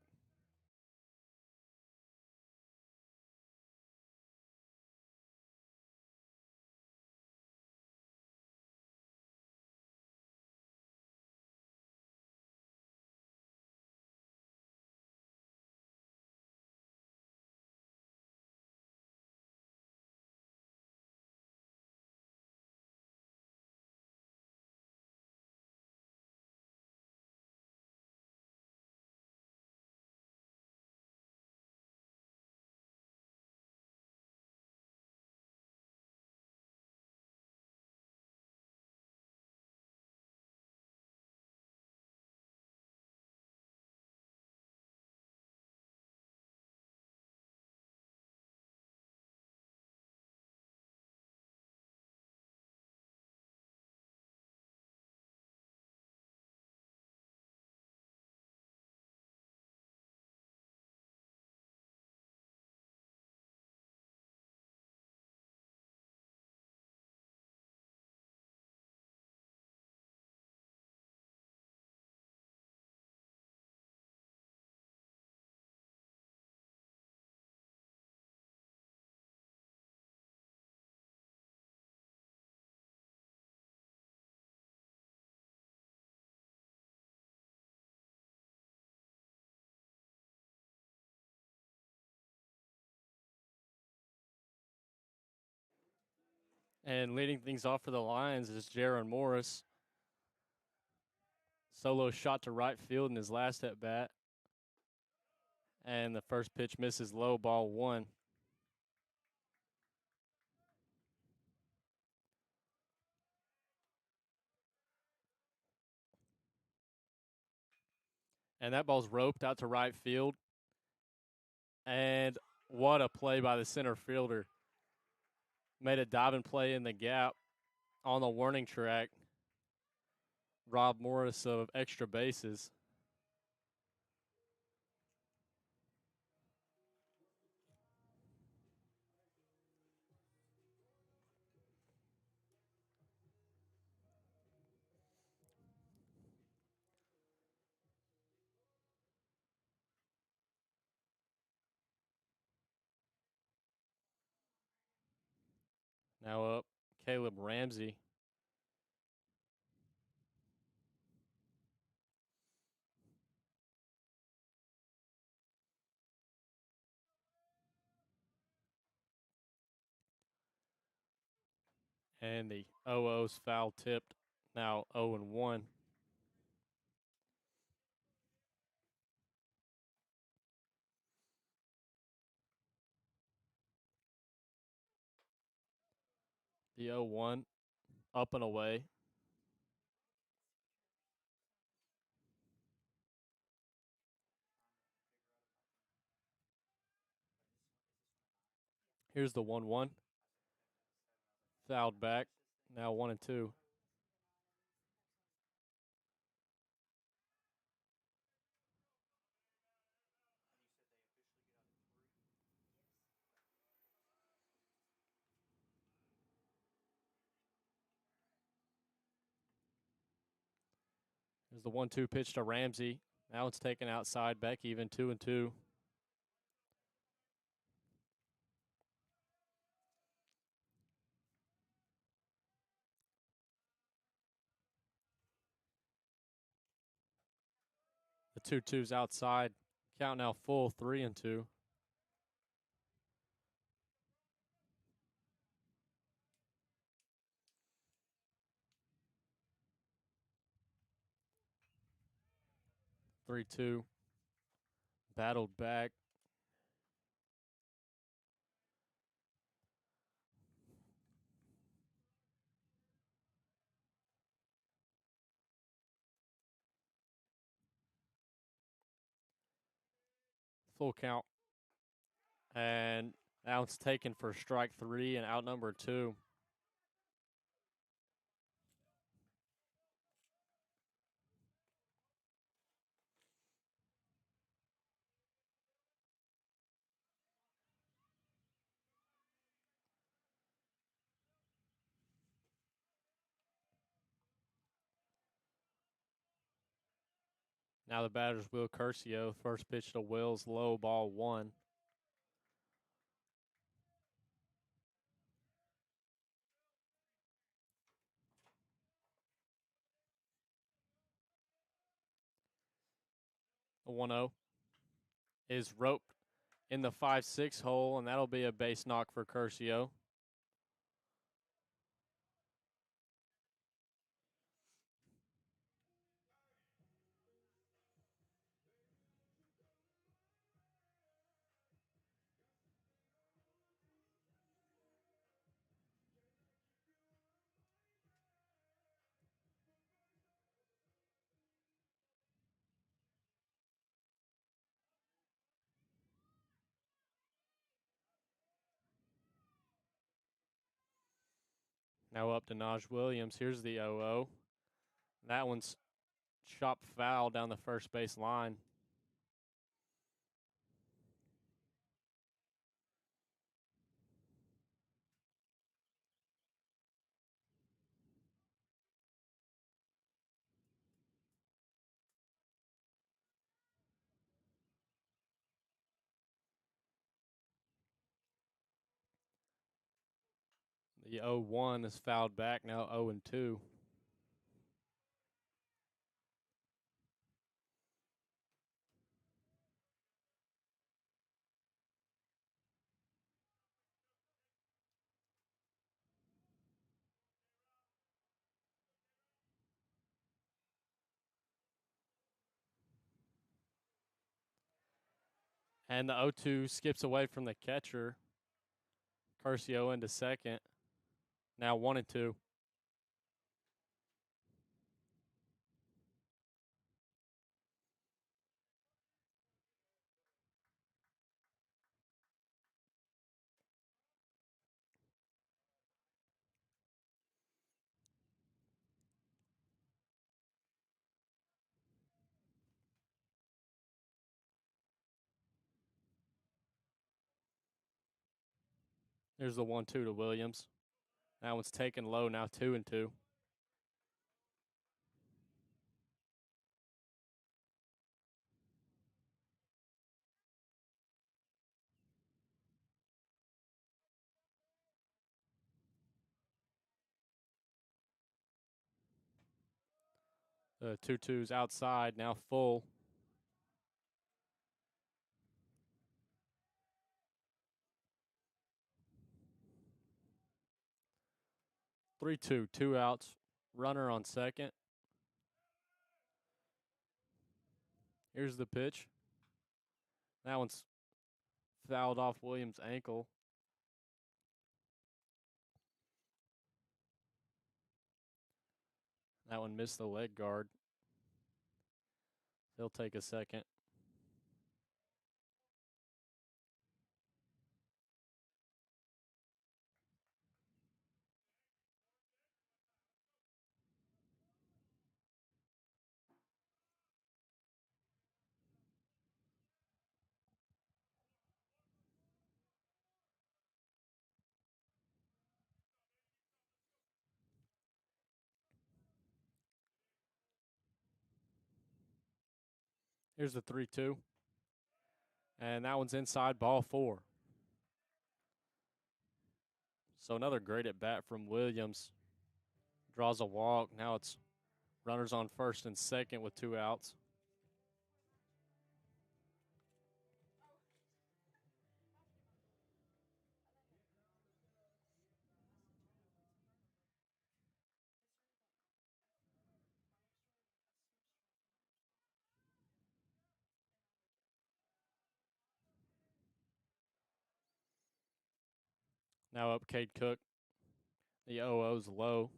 And leading things off for the Lions is Jaron Morris. Solo shot to right field in his last at bat. And the first pitch misses low, ball 1. And that ball's roped out to right field. And what a play by the center fielder. Made a diving play in the gap on the warning track. Rob Morris of extra bases. Now up, Caleb Ramsey. And the 0-0's foul tipped. Now 0-1. The 0-1 up and away. Here's the 1-1. Fouled back. Now 1-2. There's the 1-2 pitch to Ramsey. Now it's taken outside. Back even 2-2. The 2-2's outside. Count now full 3-2. Three two. Battled back. Full count. And now it's taken for strike 3 and out number 2. Now the batter's Will Curcio. First pitch to Will's low, ball 1. The 1-0 is roped in the 5-6 hole, and that'll be a base knock for Curcio. Now up to Naj Williams. Here's the 0-0. That one's chopped foul down the first base line. The 0-1 is fouled back. Now 0-2. And the 0-2 skips away from the catcher. Curcio into second. Now 1-2. There's the 1-2 to Williams. That one's taken low. Now 2-2. The 2-2's outside. Now full. 3-2. 2 outs. Runner on second. Here's the pitch. That one's fouled off Williams' ankle. That one missed the leg guard. He'll take a second. Here's the 3-2. And that one's inside, ball 4. So another great at bat from Williams. Draws a walk. Now it's runners on first and second with 2 outs. Now up Cade Cook. The 0-0's low.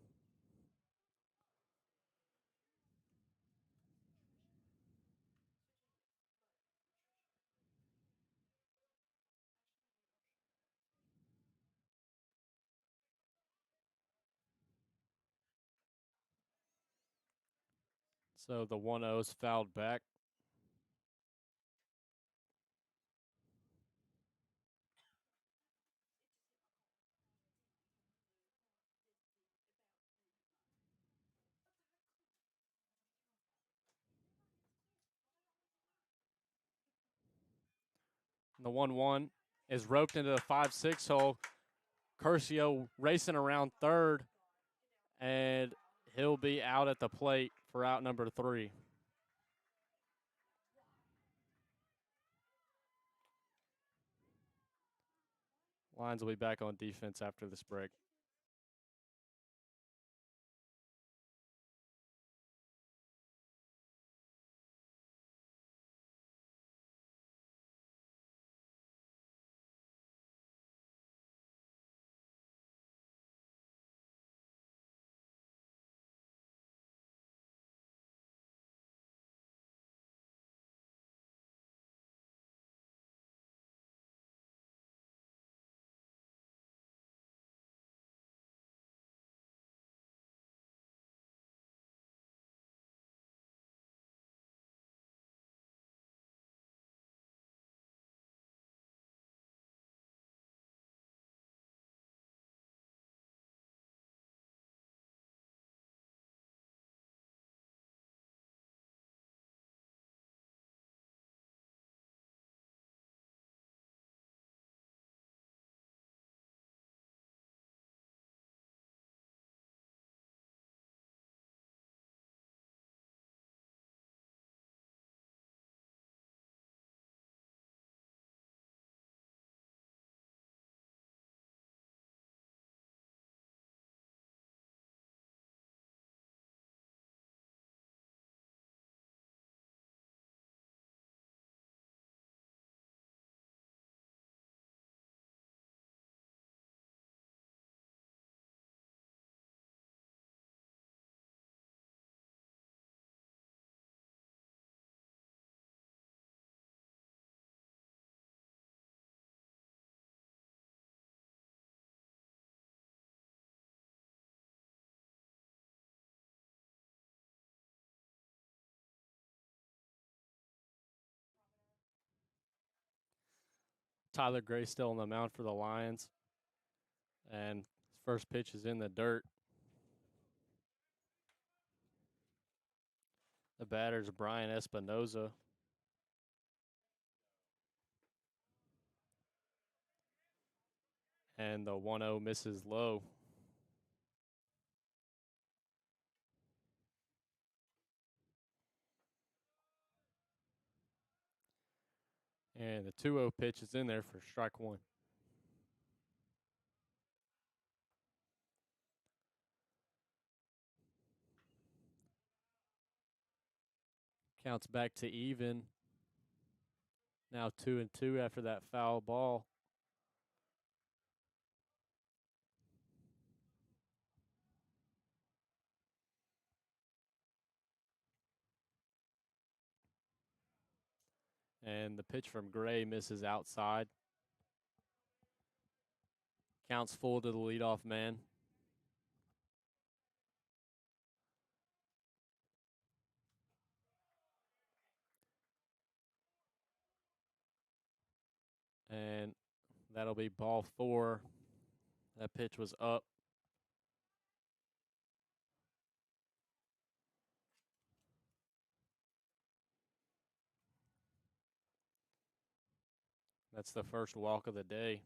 So the 1-0's fouled back. The 1-1 is roped into the 5-6 hole. Curcio racing around third, and he'll be out at the plate for out number 3. Lions will be back on defense after this break. Tyler Gray still on the mound for the Lions. And his first pitch is in the dirt. The batter's Brian Espinoza. And the 1-0 misses low. And the 2-0 pitch is in there for strike 1. Counts back to even. Now 2-2 after that foul ball. And the pitch from Gray misses outside. Counts full to the leadoff man. And that'll be ball 4. That pitch was up. That's the first walk of the day.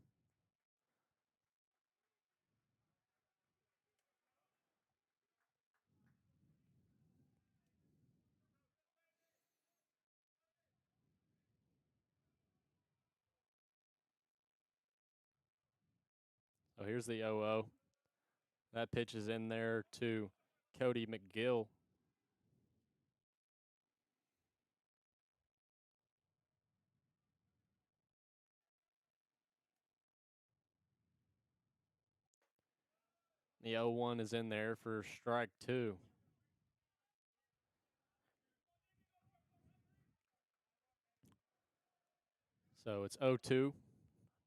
So here's the 0-0. That pitch is in there to Cody McGill. The 0-1 is in there for strike 2. So it's 0-2.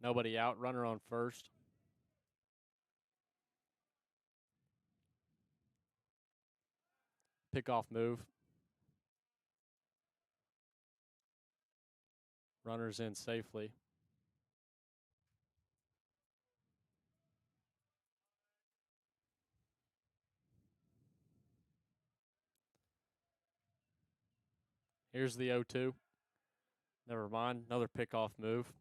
Nobody out. Runner on first. Pickoff move. Runners in safely. Here's the 0-2. Never mind. Another pickoff move.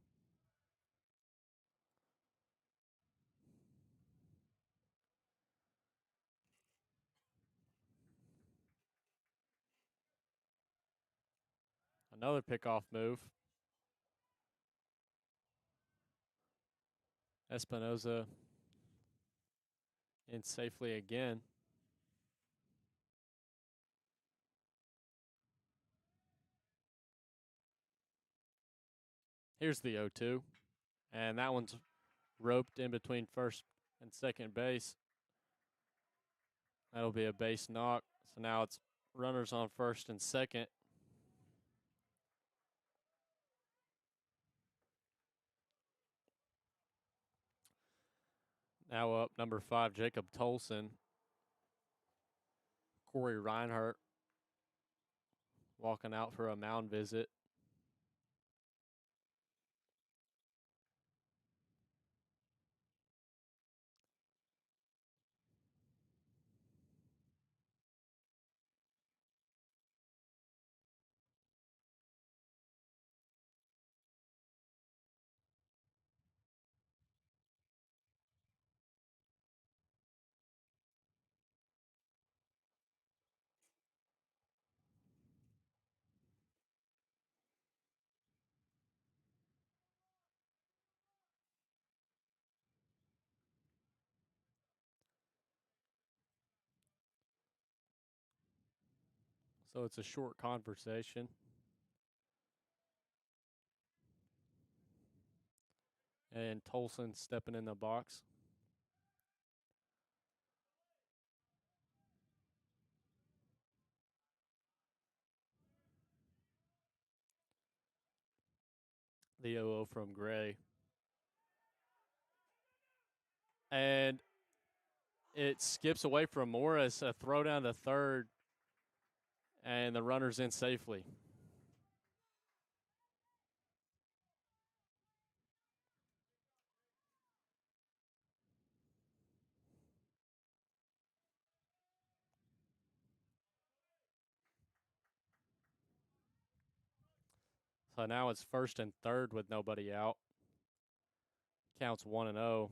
Another pickoff move. Espinoza in safely again. Here's the 0-2. And that one's roped in between first and second base. That'll be a base knock. So now it's runners on first and second. Now up number 5, Jacob Tolson. Corey Reinhardt walking out for a mound visit. So it's a short conversation. And Tolson stepping in the box. The 0-0 from Gray. And it skips away from Morris, a throw down to third, and the runner's in safely. So now it's first and third with nobody out. Counts 1-0.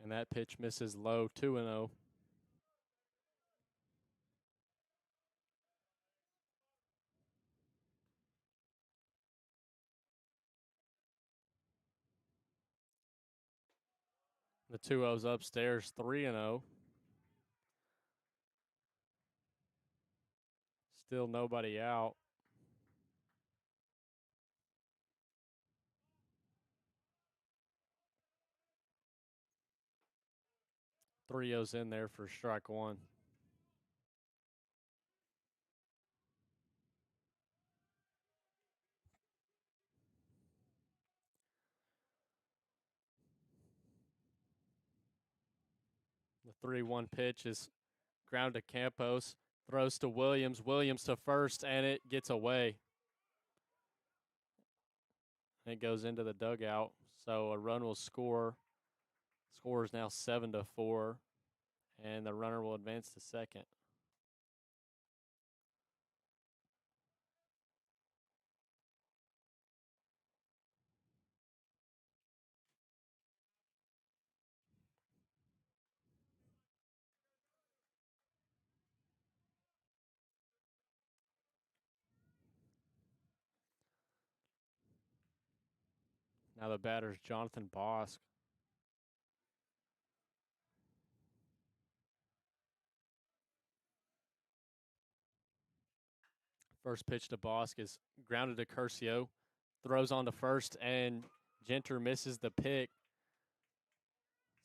And that pitch misses low, 2-0. The 2-0's upstairs, 3-0. Still nobody out. 3-0's in there for strike one. The 3-1 pitch is ground to Campos. Throws to Williams. Williams to first, and it gets away. It goes into the dugout. So a run will score. Score is now 7-4, and the runner will advance to second. Now the batter's Jonathan Bosk. First pitch to Bosk is grounded to Curcio. Throws on to first, and Genter misses the pick.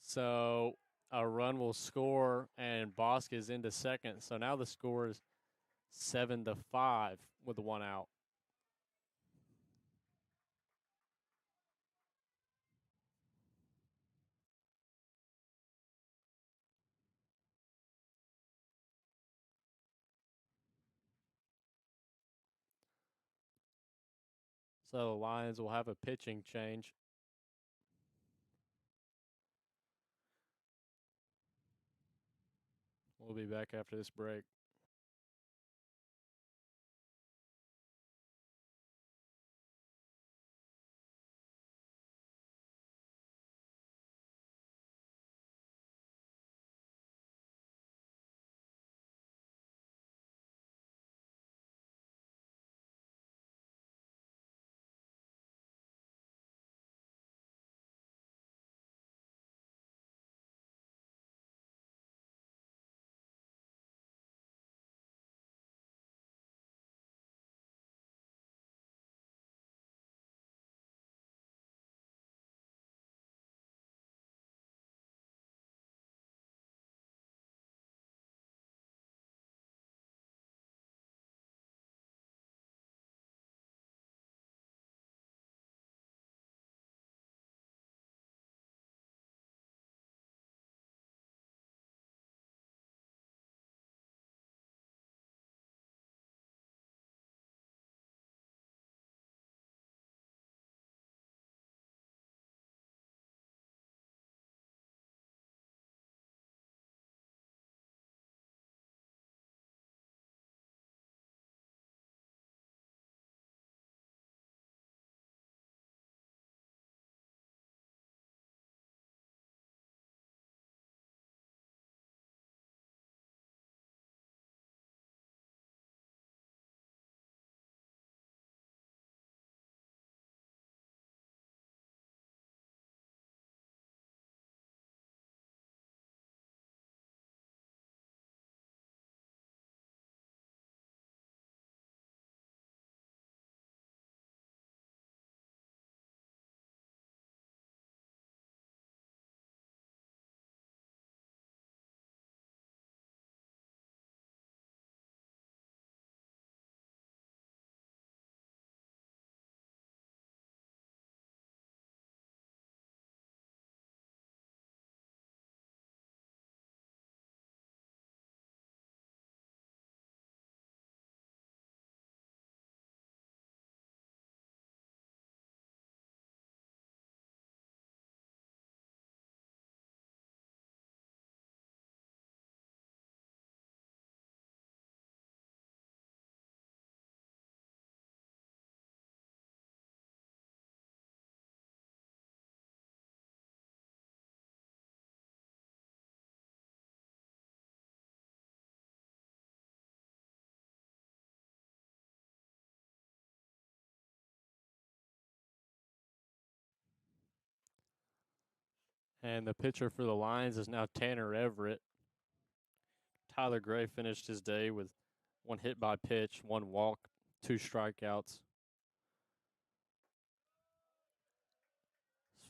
So a run will score, and Bosk is into second. So now the score is 7-5 with one out. So the Lions will have a pitching change. We'll be back after this break. And the pitcher for the Lions is now Tanner Everett. Tyler Gray finished his day with 1 hit by pitch, 1 walk, 2 strikeouts.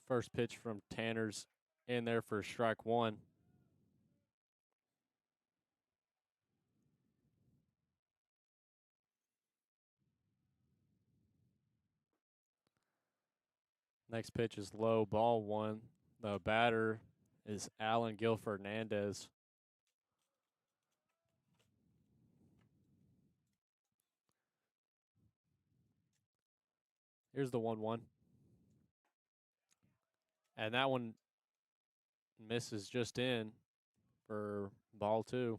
First pitch from Tanner's in there for strike 1. Next pitch is low, ball 1. The batter is Alan Gil-Fernandez. Here's the 1-1. And that one misses just in for ball 2.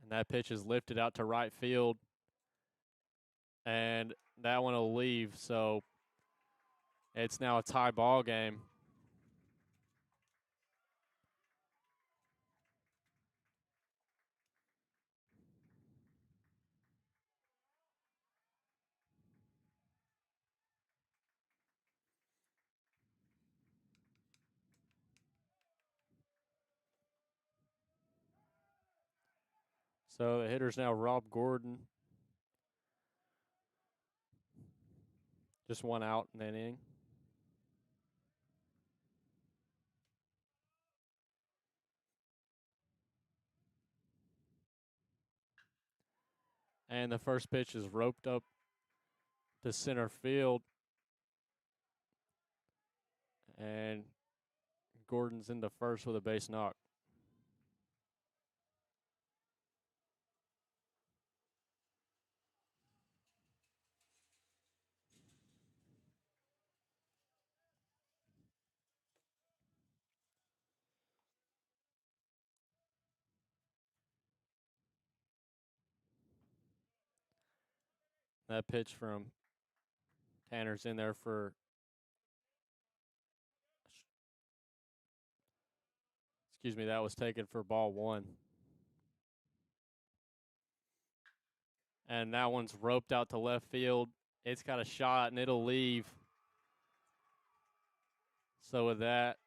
And that pitch is lifted out to right field. And that one will leave. So it's now a tie ball game. So the hitter's now Rob Gordon. Just 1 out in that inning. And the first pitch is roped up to center field. And Gordon's into first with a base knock. That pitch from Tanner's in there for that was taken for ball 1. And that one's roped out to left field. It's got a shot and it'll leave. So with that,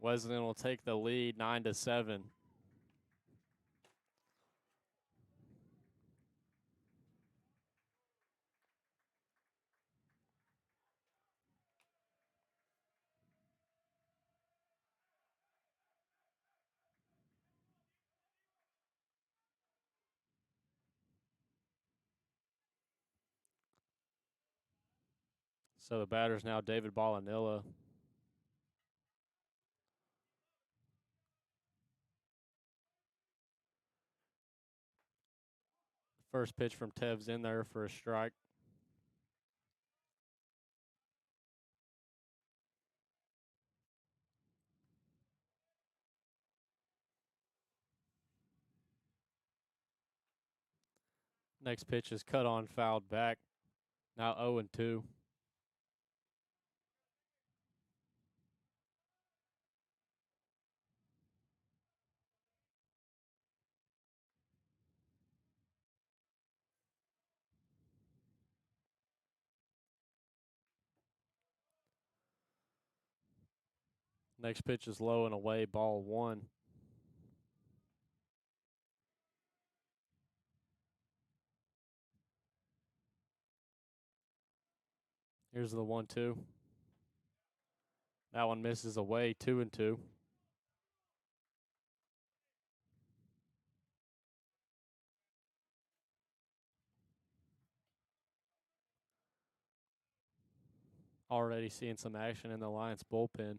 Wesleyan will take the lead 9-7. So the batter's now David Ballanilla. First pitch from Tev's in there for a strike. Next pitch is cut on, fouled back. Now 0-2. Next pitch is low and away, ball 1. Here's the 1-2. That one misses away, 2-2. Already seeing some action in the Lions bullpen.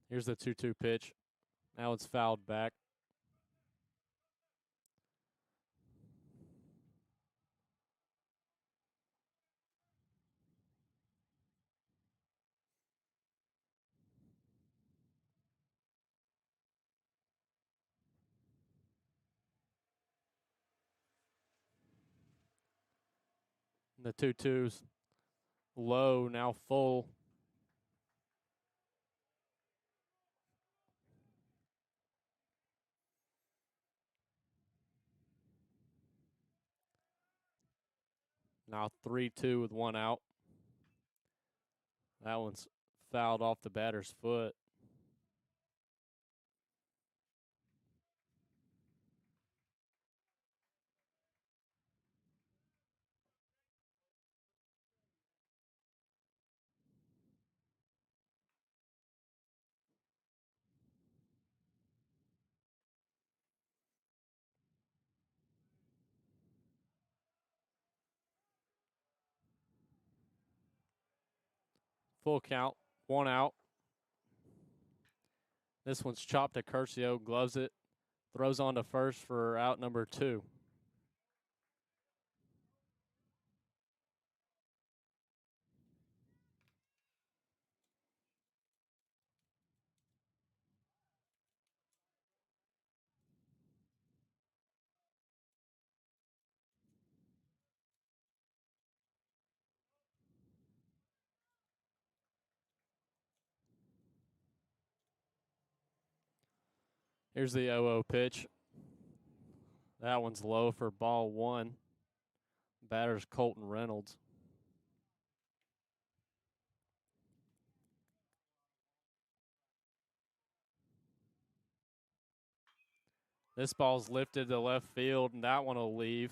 Here's the 2-2 pitch. Now it's fouled back. The 2-2's low, now full. Now 3-2 with one out. That one's fouled off the batter's foot. Full count, one out. This one's chopped to Curcio, gloves it, throws on to first for out number 2. Here's the 0-0 pitch. That one's low for ball 1. Batter's Colton Reynolds. This ball's lifted to left field, and that one will leave.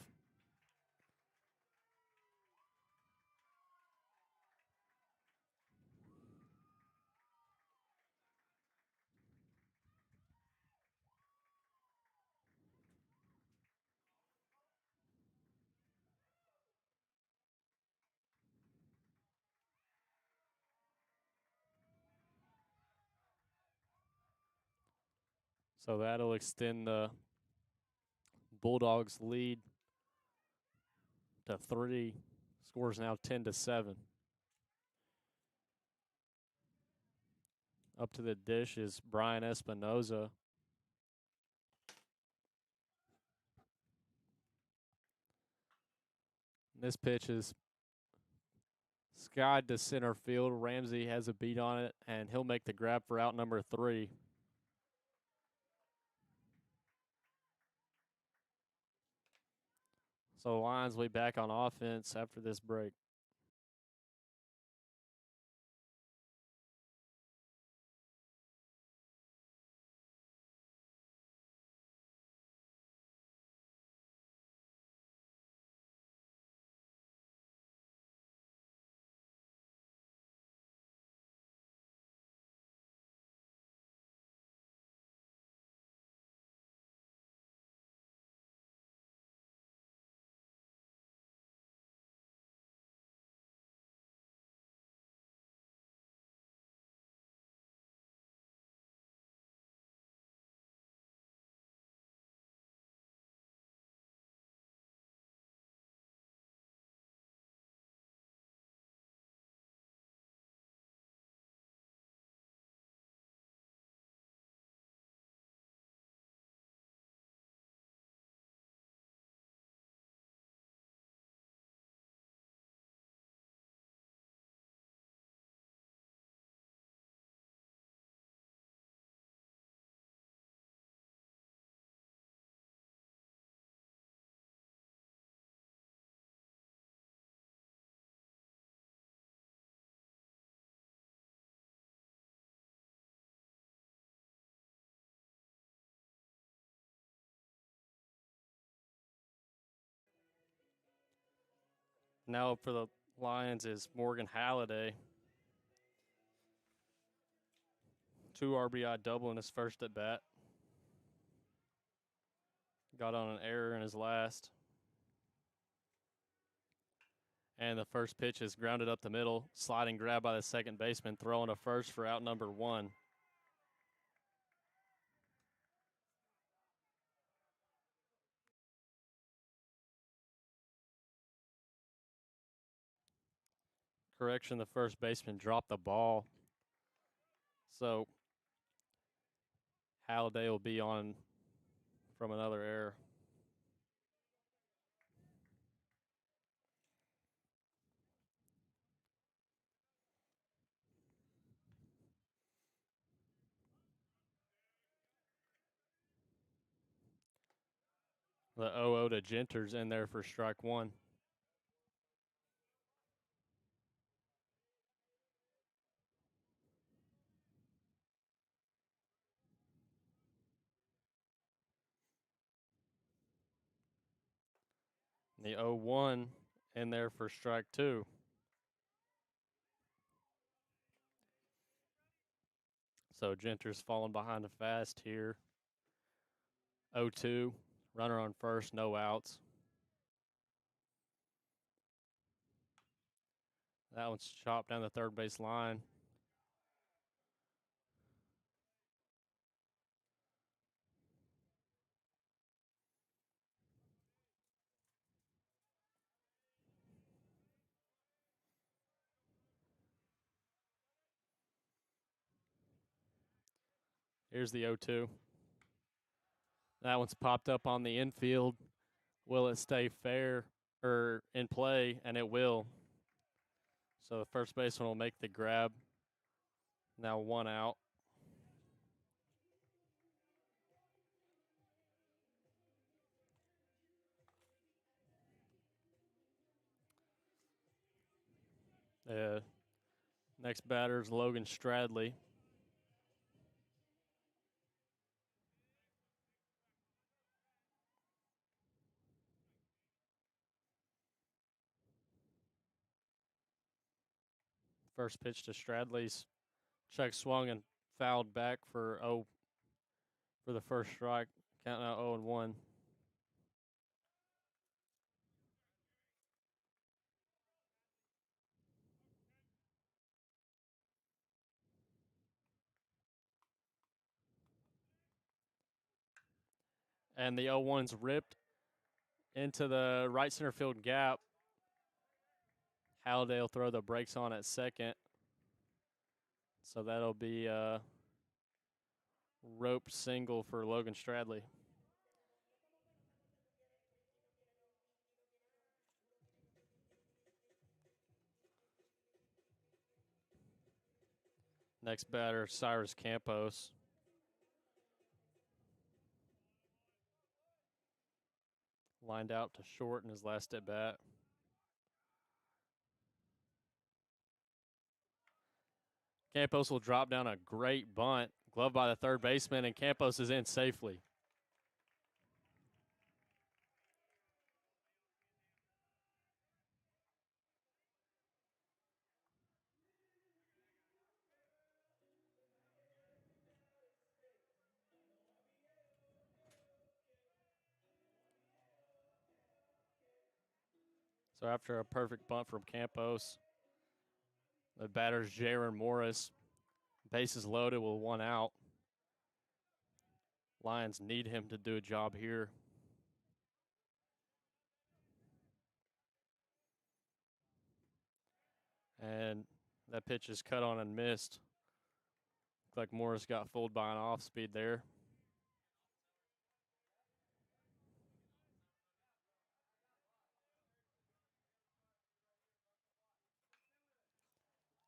So that'll extend the Bulldogs' lead to 3. Scores now 10-7. Up to the dish is Brian Espinoza. This pitch is skied to center field. Ramsey has a beat on it, and he'll make the grab for out number 3. So Lions will be back on offense after this break. Now up for the Lions is Morgan Halliday. 2 RBI double in his first at bat. Got on an error in his last. And the first pitch is grounded up the middle. Sliding grab by the second baseman. Throwing to first for out number 1. Correction, the first baseman dropped the ball. So Halliday will be on from another error. The 0-0 to Genters in there for strike 1. The 0-1 in there for strike two. So Genter's falling behind the fast here. 0-2, runner on first, no outs. That one's chopped down the third base line. Here's the 0-2. That one's popped up on the infield. Will it stay fair or in play? And it will. So the first baseman will make the grab. Now one out. Next batter is Logan Stradley. First pitch to Stradley's check swung and fouled back for the first strike. Counting out 0-1. And the 0-1's ripped into the right center field gap. Halliday will throw the brakes on at second. So that'll be a rope single for Logan Stradley. Next batter, Cyrus Campos. Lined out to short in his last at bat. Campos will drop down a great bunt. Glove by the third baseman, and Campos is in safely. So after a perfect bunt from Campos, the batter's Jaron Morris. Bases loaded with one out. Lions need him to do a job here. And that pitch is cut on and missed. Looks like Morris got fooled by an off speed there.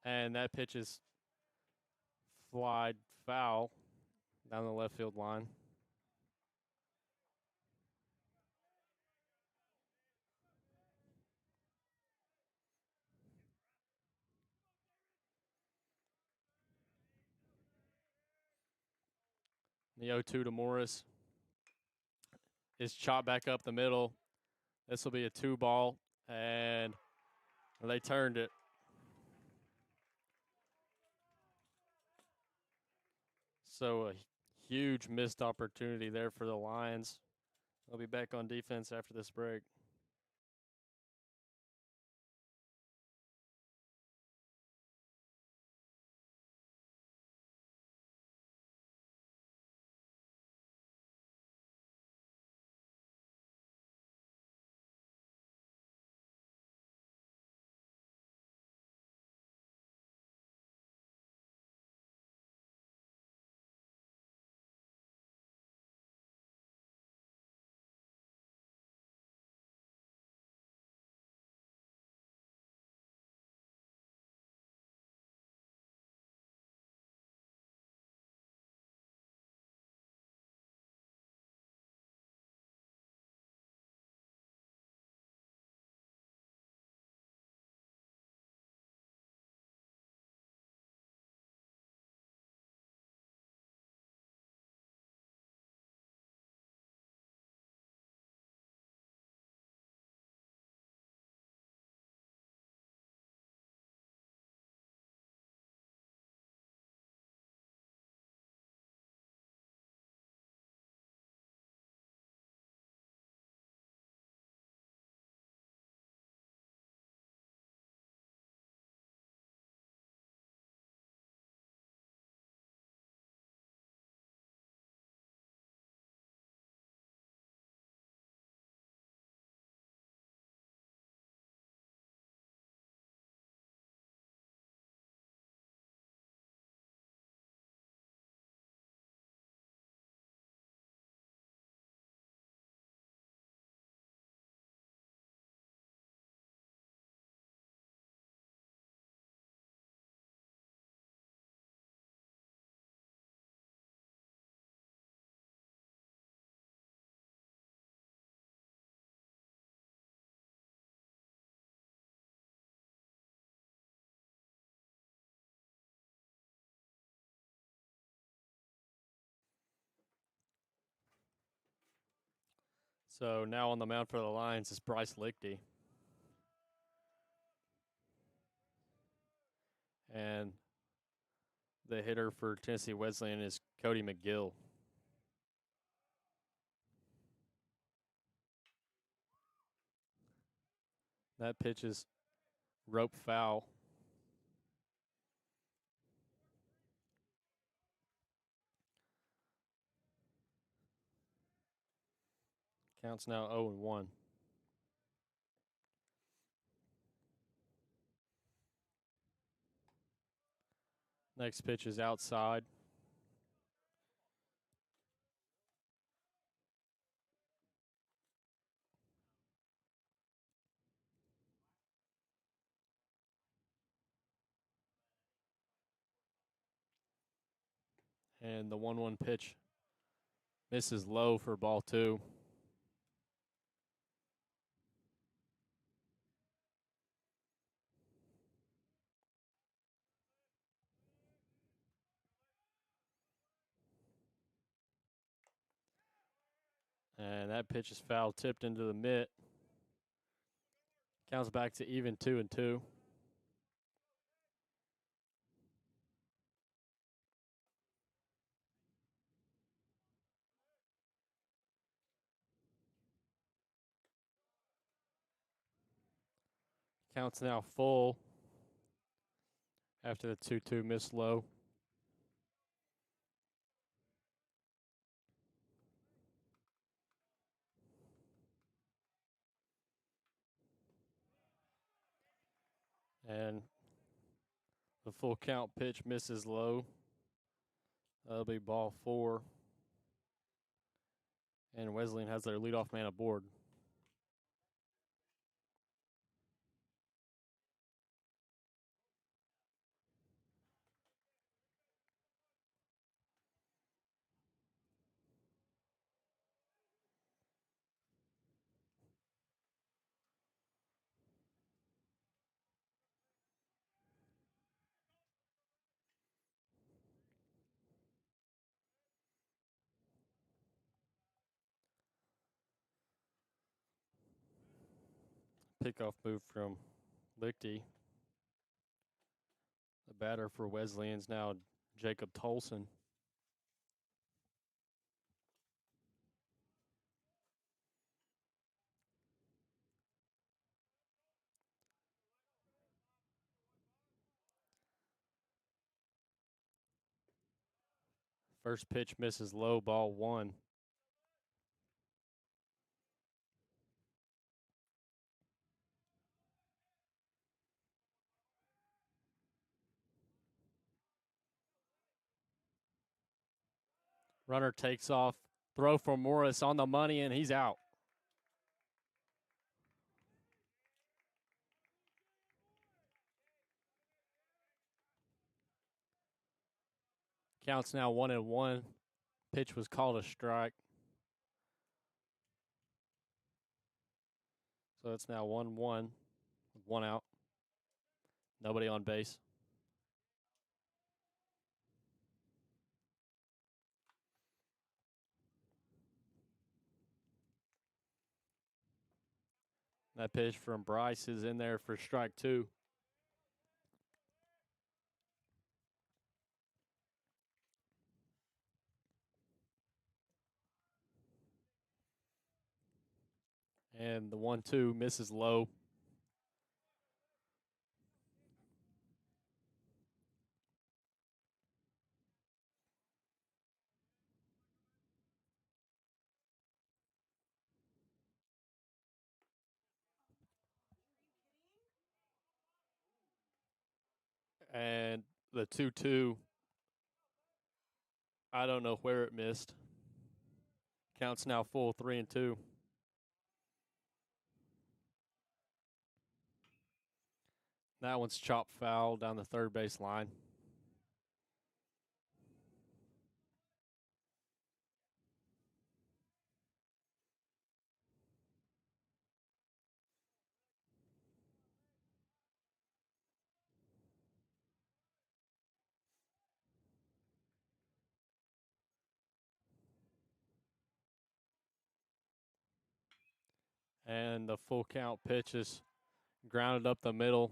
And that pitch is flied foul down the left field line. The 0-2 to Morris is chopped back up the middle. This will be a 2-ball, and they turned it. So a huge missed opportunity there for the Lions. They'll be back on defense after this break. So now on the mound for the Lions is Bryce Lichty. And the hitter for Tennessee Wesleyan is Cody McGill. That pitch is rope foul. Counts now 0-1. Next pitch is outside. And the 1-1 pitch misses low for ball 2. And that pitch is foul, tipped into the mitt. Counts back to even 2-2. Counts now full after the 2-2 miss low. And the full count pitch misses low. That'll be ball 4. And Wesleyan has their leadoff man aboard. Pickoff move from Lichty. The batter for Wesleyan's now Jacob Tolson. First pitch misses low, ball 1. Runner takes off. Throw for Morris on the money, and he's out. Counts now 1-1. Pitch was called a strike. So it's now 1-1 with 1 out. Nobody on base. That pitch from Bryce is in there for strike 2. And the 1-2 misses low. And the 2-2, I don't know where it missed. Counts now full 3-2. That one's chopped foul down the third base line. And the full count pitch is grounded up the middle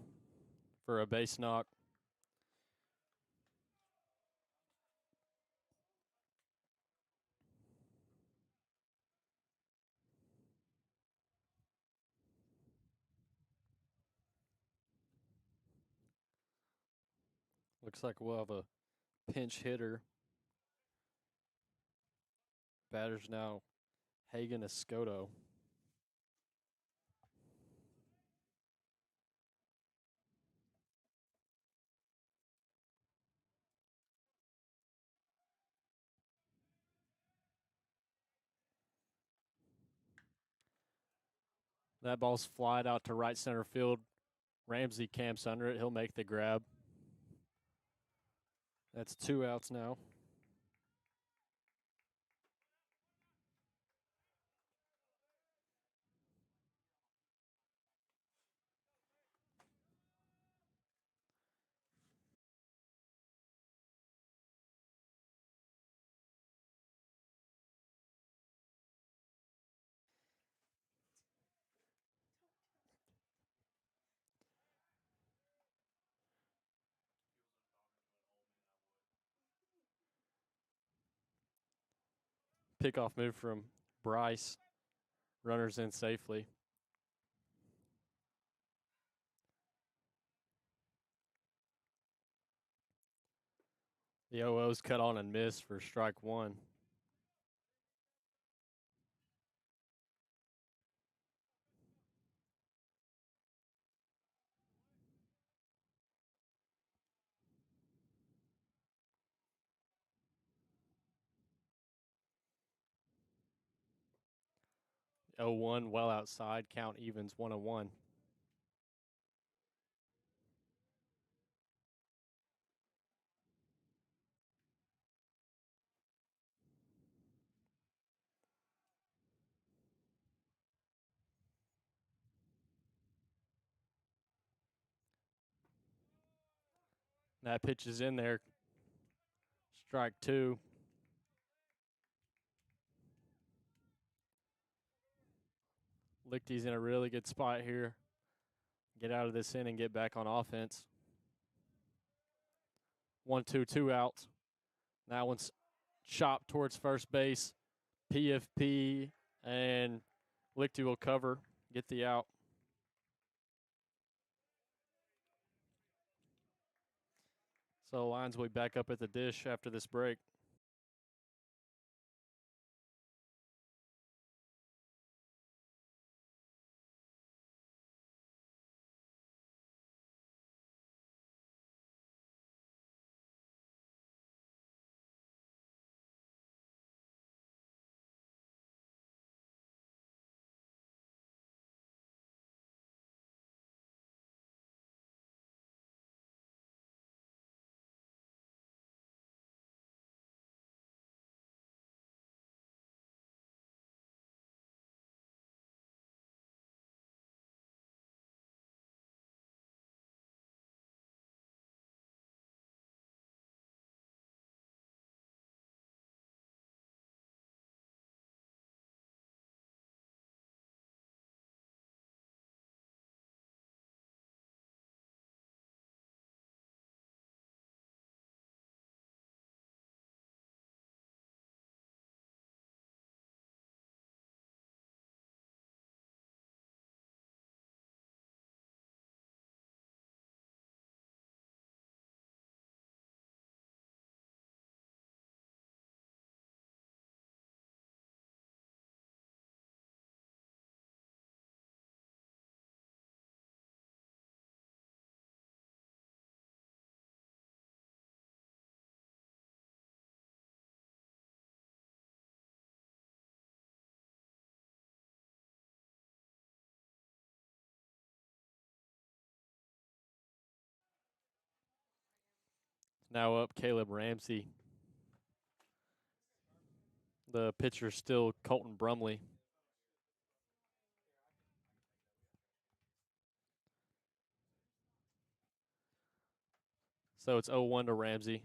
for a base knock. Looks like we'll have a pinch hitter. Batter's now Hagen Escoto. That ball's flied out to right center field. Ramsey camps under it. He'll make the grab. That's 2 outs now. Pickoff move from Bryce. Runners in safely. The 0-0's cut on and miss for strike one. Oh one well outside. Count evens 1-1. That pitch is in there. Strike two. Lichty's in a really good spot here. Get out of this inning, get back on offense. 1-2, 2 outs. That one's chopped towards first base. PFP, and Lichty will cover, get the out. So Lions will be back up at the dish after this break. Now up Caleb Ramsey. The pitcher's still Colton Brumley. So it's 0-1 to Ramsey.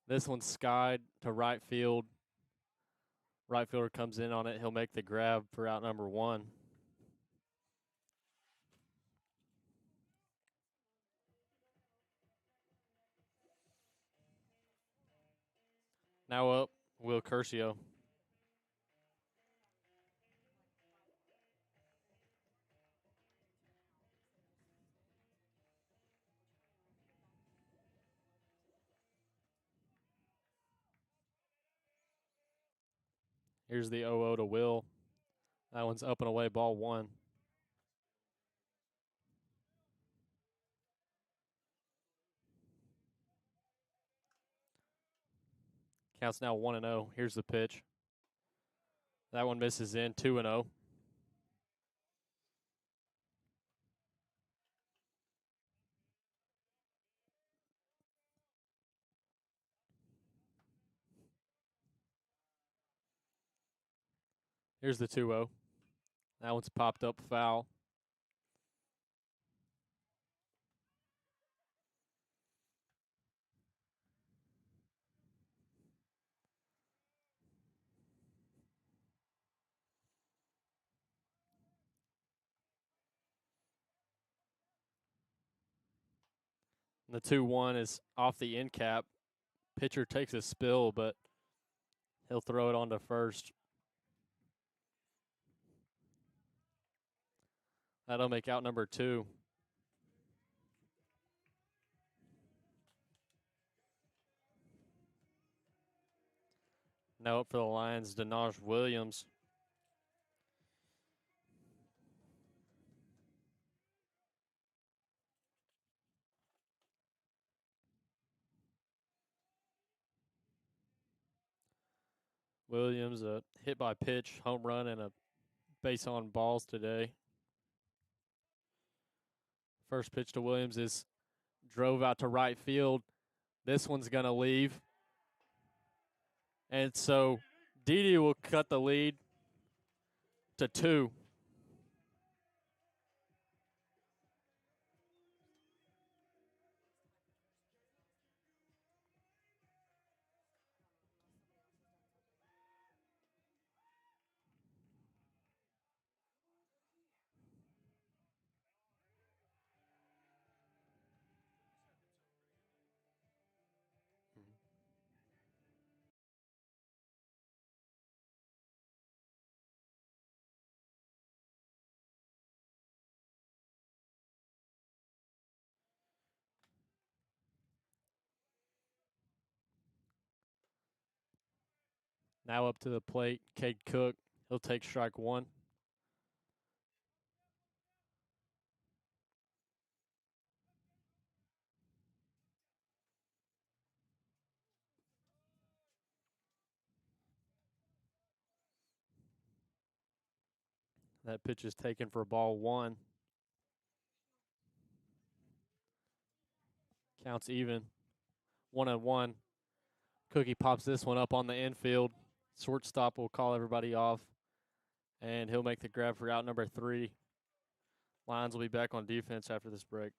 This one's skied to right field. Right fielder comes in on it. He'll make the grab for out number 1. Now up, Will Curcio. Here's the 0-0 to Will. That one's up and away, ball 1. Counts now 1-0. Here's the pitch. That one misses in, 2-0. Here's the 2-0. That one's popped up foul. And the 2-1 is off the end cap. Pitcher takes a spill, but he'll throw it on to first. That'll make out number 2. Now up for the Lions, Denaj Williams. Williams, a hit by pitch, home run, and a base on balls today. First pitch to Williams is drove out to right field. This one's going to leave. And so Didi will cut the lead to 2. Now up to the plate, Cade Cook. He'll take strike 1. That pitch is taken for ball 1. Counts even. 1-1. Cookie pops this one up on the infield. Shortstop will call everybody off, and he'll make the grab for out number 3. Lions will be back on defense after this break.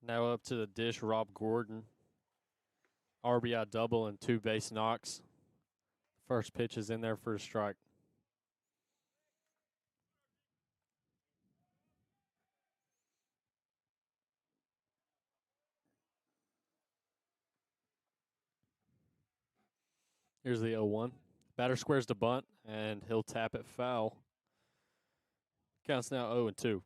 Now up to the dish, Rob Gordon. RBI double and 2 base knocks. First pitch is in there for a strike. Here's the 0-1. Batter squares the bunt, and he'll tap it foul. Counts now 0-2.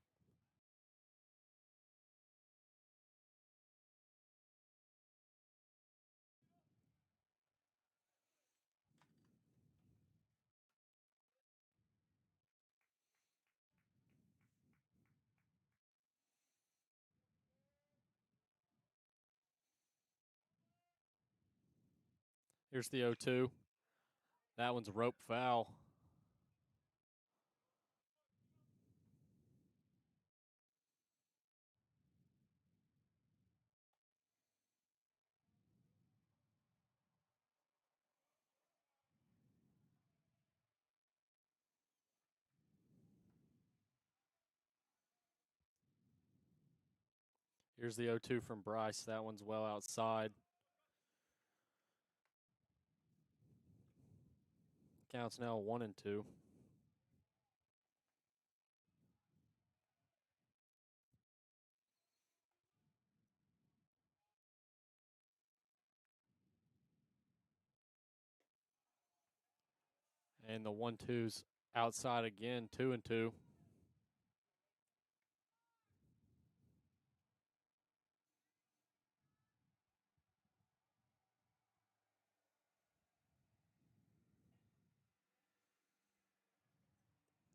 Here's the 0-2. That one's rope foul. Here's the 0-2 from Bryce. That one's well outside. Counts now 1-2. And the 1-2's outside again, 2-2.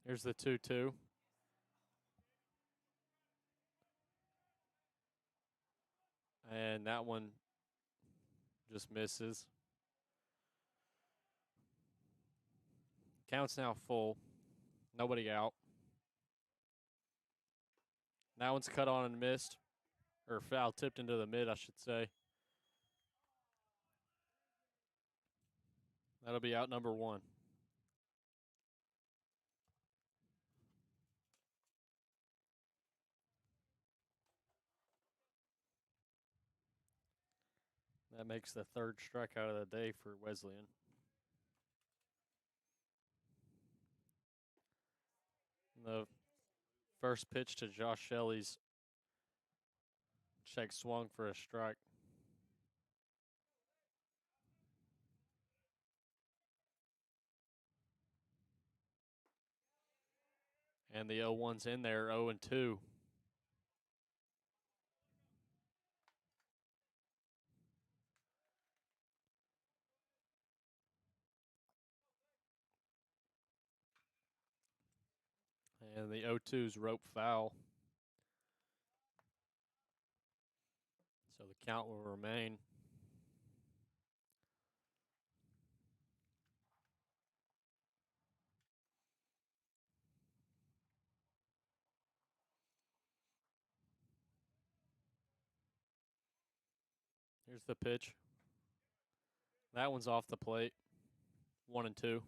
Here's the 2-2. And that one just misses. Counts now full. Nobody out. That one's cut on and missed. Or foul tipped into the mid, I should say. That'll be out number 1. That makes the 3rd strikeout of the day for Wesleyan. The first pitch to Josh Shelley's check swung for a strike. And the 0-1's in there, 0-2. And the 0-2's rope foul. So the count will remain. Here's the pitch. That one's off the plate. 1-2.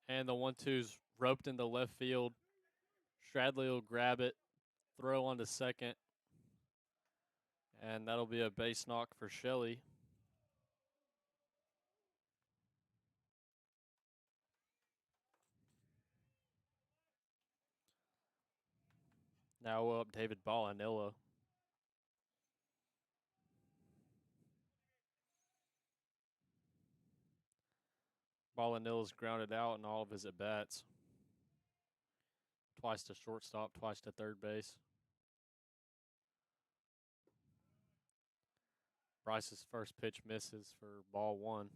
And the 1-2's roped into left field. Stradley will grab it, throw onto second, and that'll be a base knock for Shelley. Now up David Ballanillo. Ballanillo's grounded out in all of his at-bats. Twice to shortstop, twice to third base. Bryce's first pitch misses for ball 1.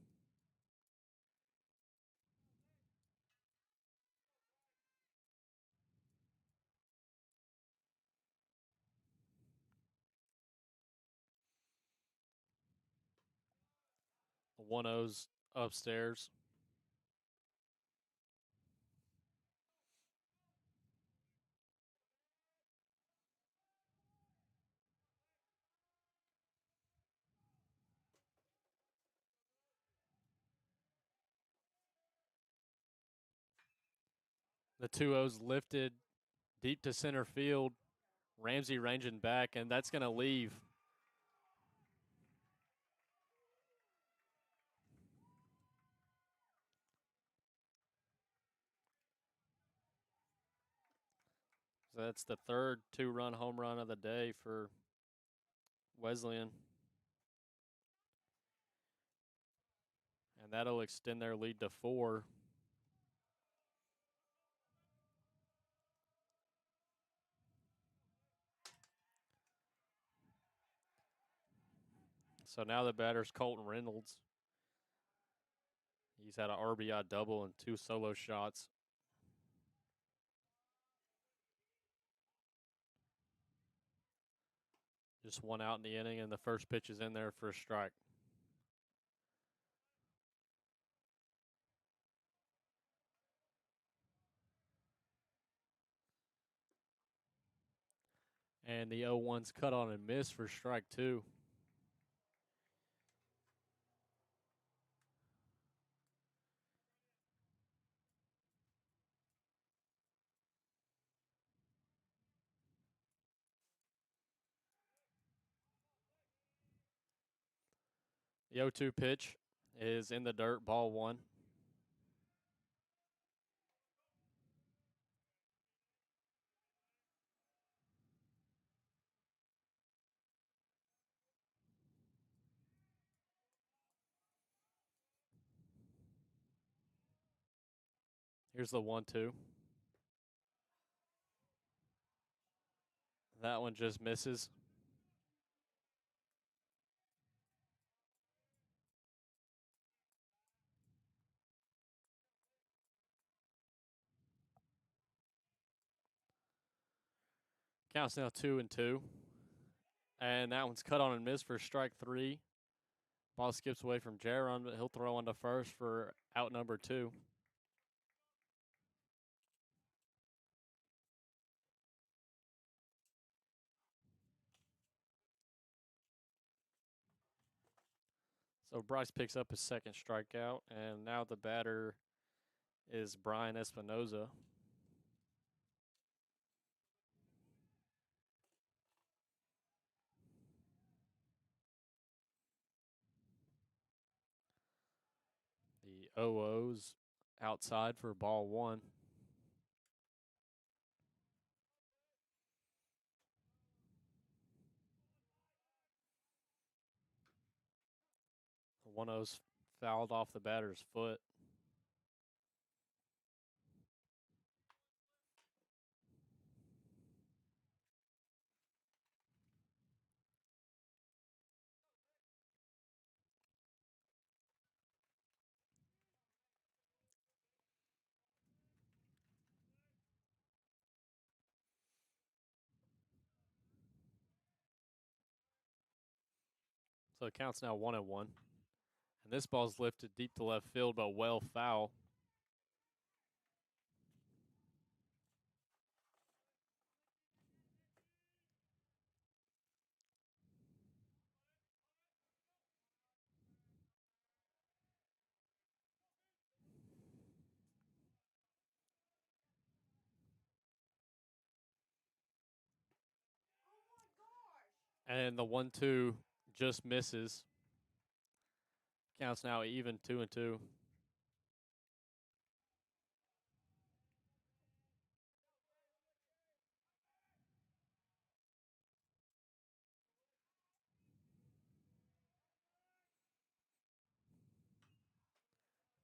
The 1-0's upstairs. The 2-0's lifted deep to center field. Ramsey ranging back, and that's going to leave. So that's the third 2-run home run of the day for Wesleyan. And that'll extend their lead to 4. So now the batter's Colton Reynolds. He's had an RBI double and 2 solo shots. Just 1 out in the inning, and the first pitch is in there for a strike. And the 0-1's cut on and miss for strike 2. The 0-2 pitch is in the dirt, ball 1. Here's the 1-2. That one just misses. Counts now 2-2. And that one's cut on and missed for strike 3. Ball skips away from Jaron, but he'll throw on to first for out number 2. So Bryce picks up his second strikeout, and now the batter is Brian Espinoza. The 0-0's outside for ball 1. The 1-0's fouled off the batter's foot. So it counts now 1-1. And this ball's lifted deep to left field, but well foul. And the 1-2 just misses. Counts now even 2-2.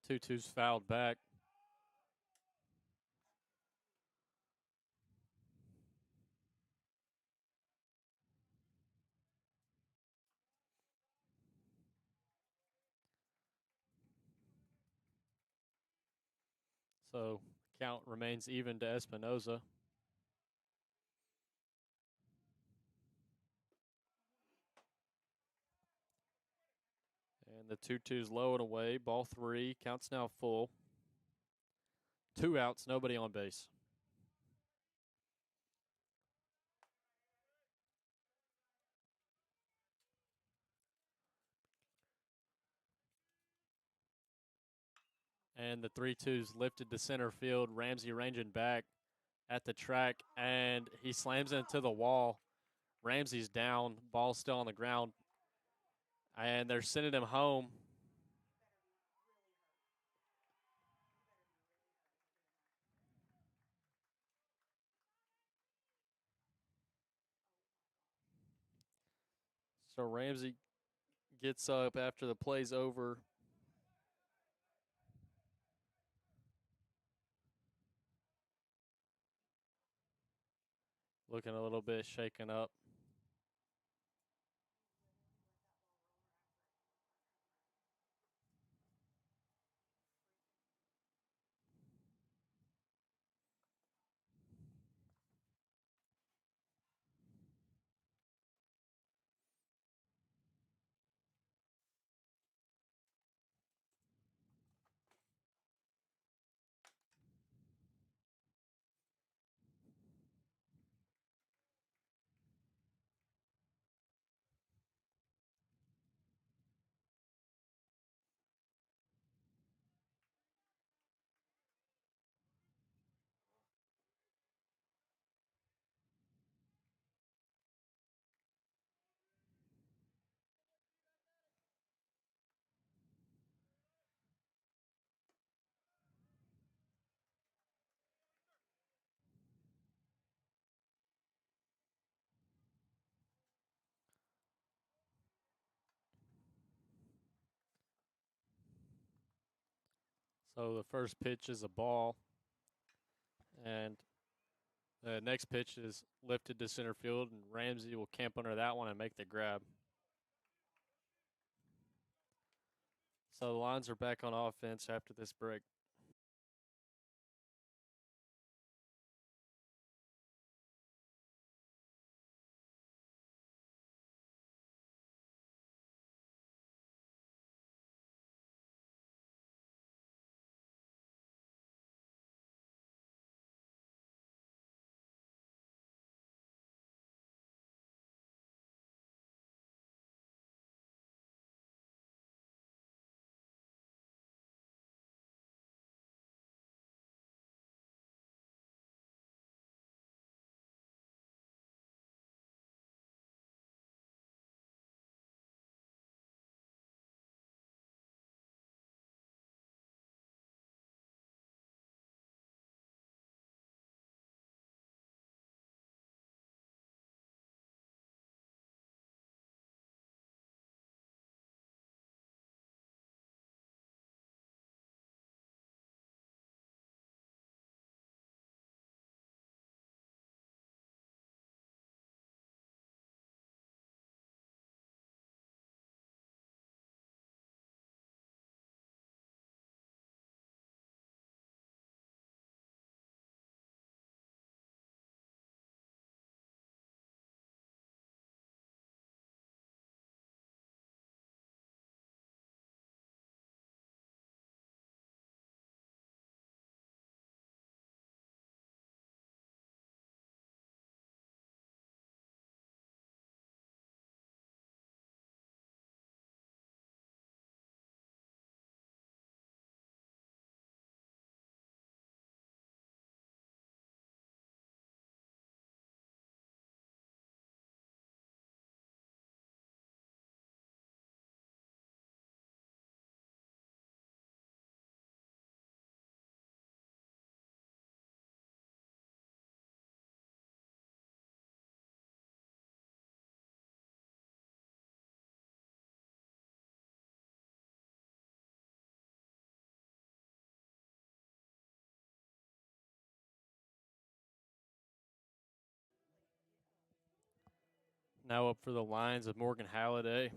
Two-two's fouled back. So count remains even to Espinoza. And the 2-2's low and away. Ball 3. Counts now full. 2 outs, nobody on base. And the 3-2's lifted to center field. Ramsey ranging back at the track, and he slams into the wall. Ramsey's down. Ball's still on the ground. And they're sending him home. So Ramsey gets up after the play's over. Looking a little bit shaken up. So the first pitch is a ball, and the next pitch is lifted to center field, and Ramsey will camp under that one and make the grab. So the Lions are back on offense after this break. Now up for the Lions of Morgan Halliday.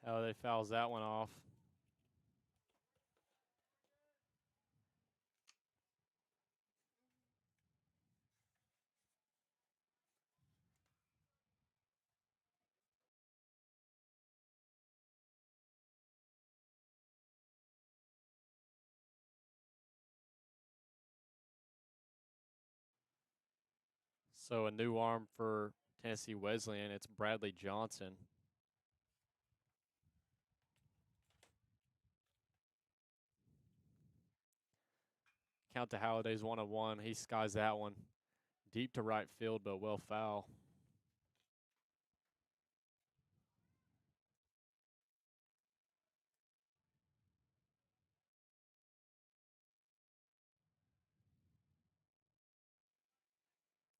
Halliday fouls that one off. So a new arm for Tennessee Wesleyan, it's Bradley Johnson. Count to Halliday's 1-1. He skies that one. Deep to right field, but well foul.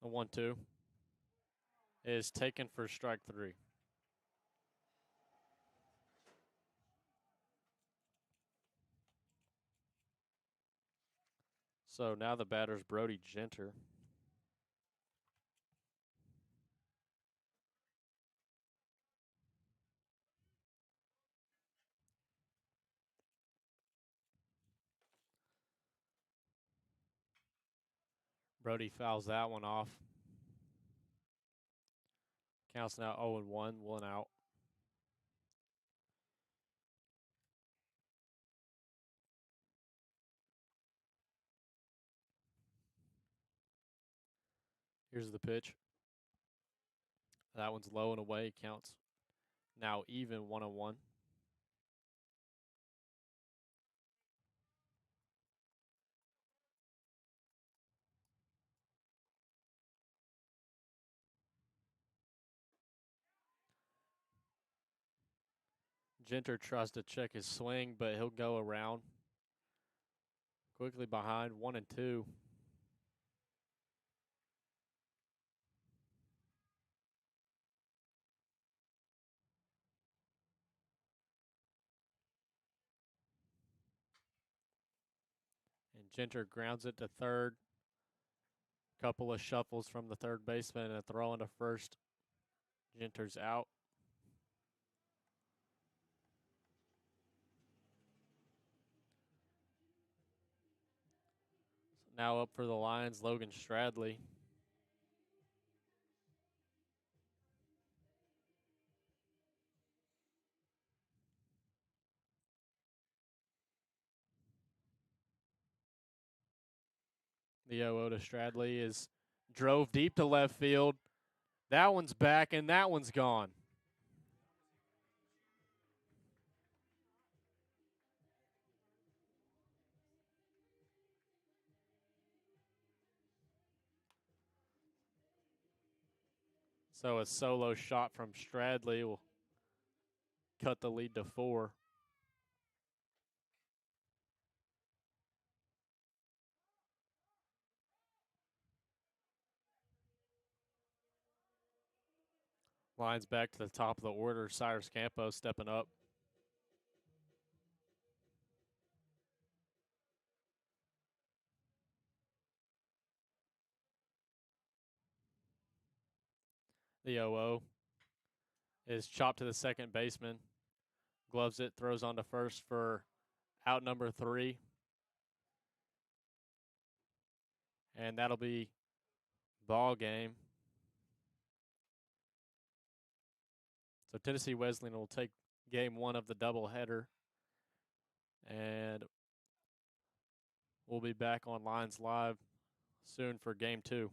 The 1-2 is taken for strike 3. So now the batter's Brody Genter. Brody fouls that one off. Counts now 0-1, 1 out. Here's the pitch. That one's low and away. Counts now even 1-1. Genter tries to check his swing, but he'll go around. Quickly behind 1-2. And Genter grounds it to third. Couple of shuffles from the third baseman and a throw into first. Genter's out. Now up for the Lions, Logan Stradley. The 0-0 to Stradley is drove deep to left field. That one's back, and that one's gone. So a solo shot from Stradley will cut the lead to 4. Lions back to the top of the order. Cyrus Campos stepping up. The 0-0 is chopped to the second baseman. Gloves it, throws on to first for out number 3. And that'll be ball game. So Tennessee Wesleyan will take game 1 of the doubleheader. And we'll be back on Lions Live soon for game 2.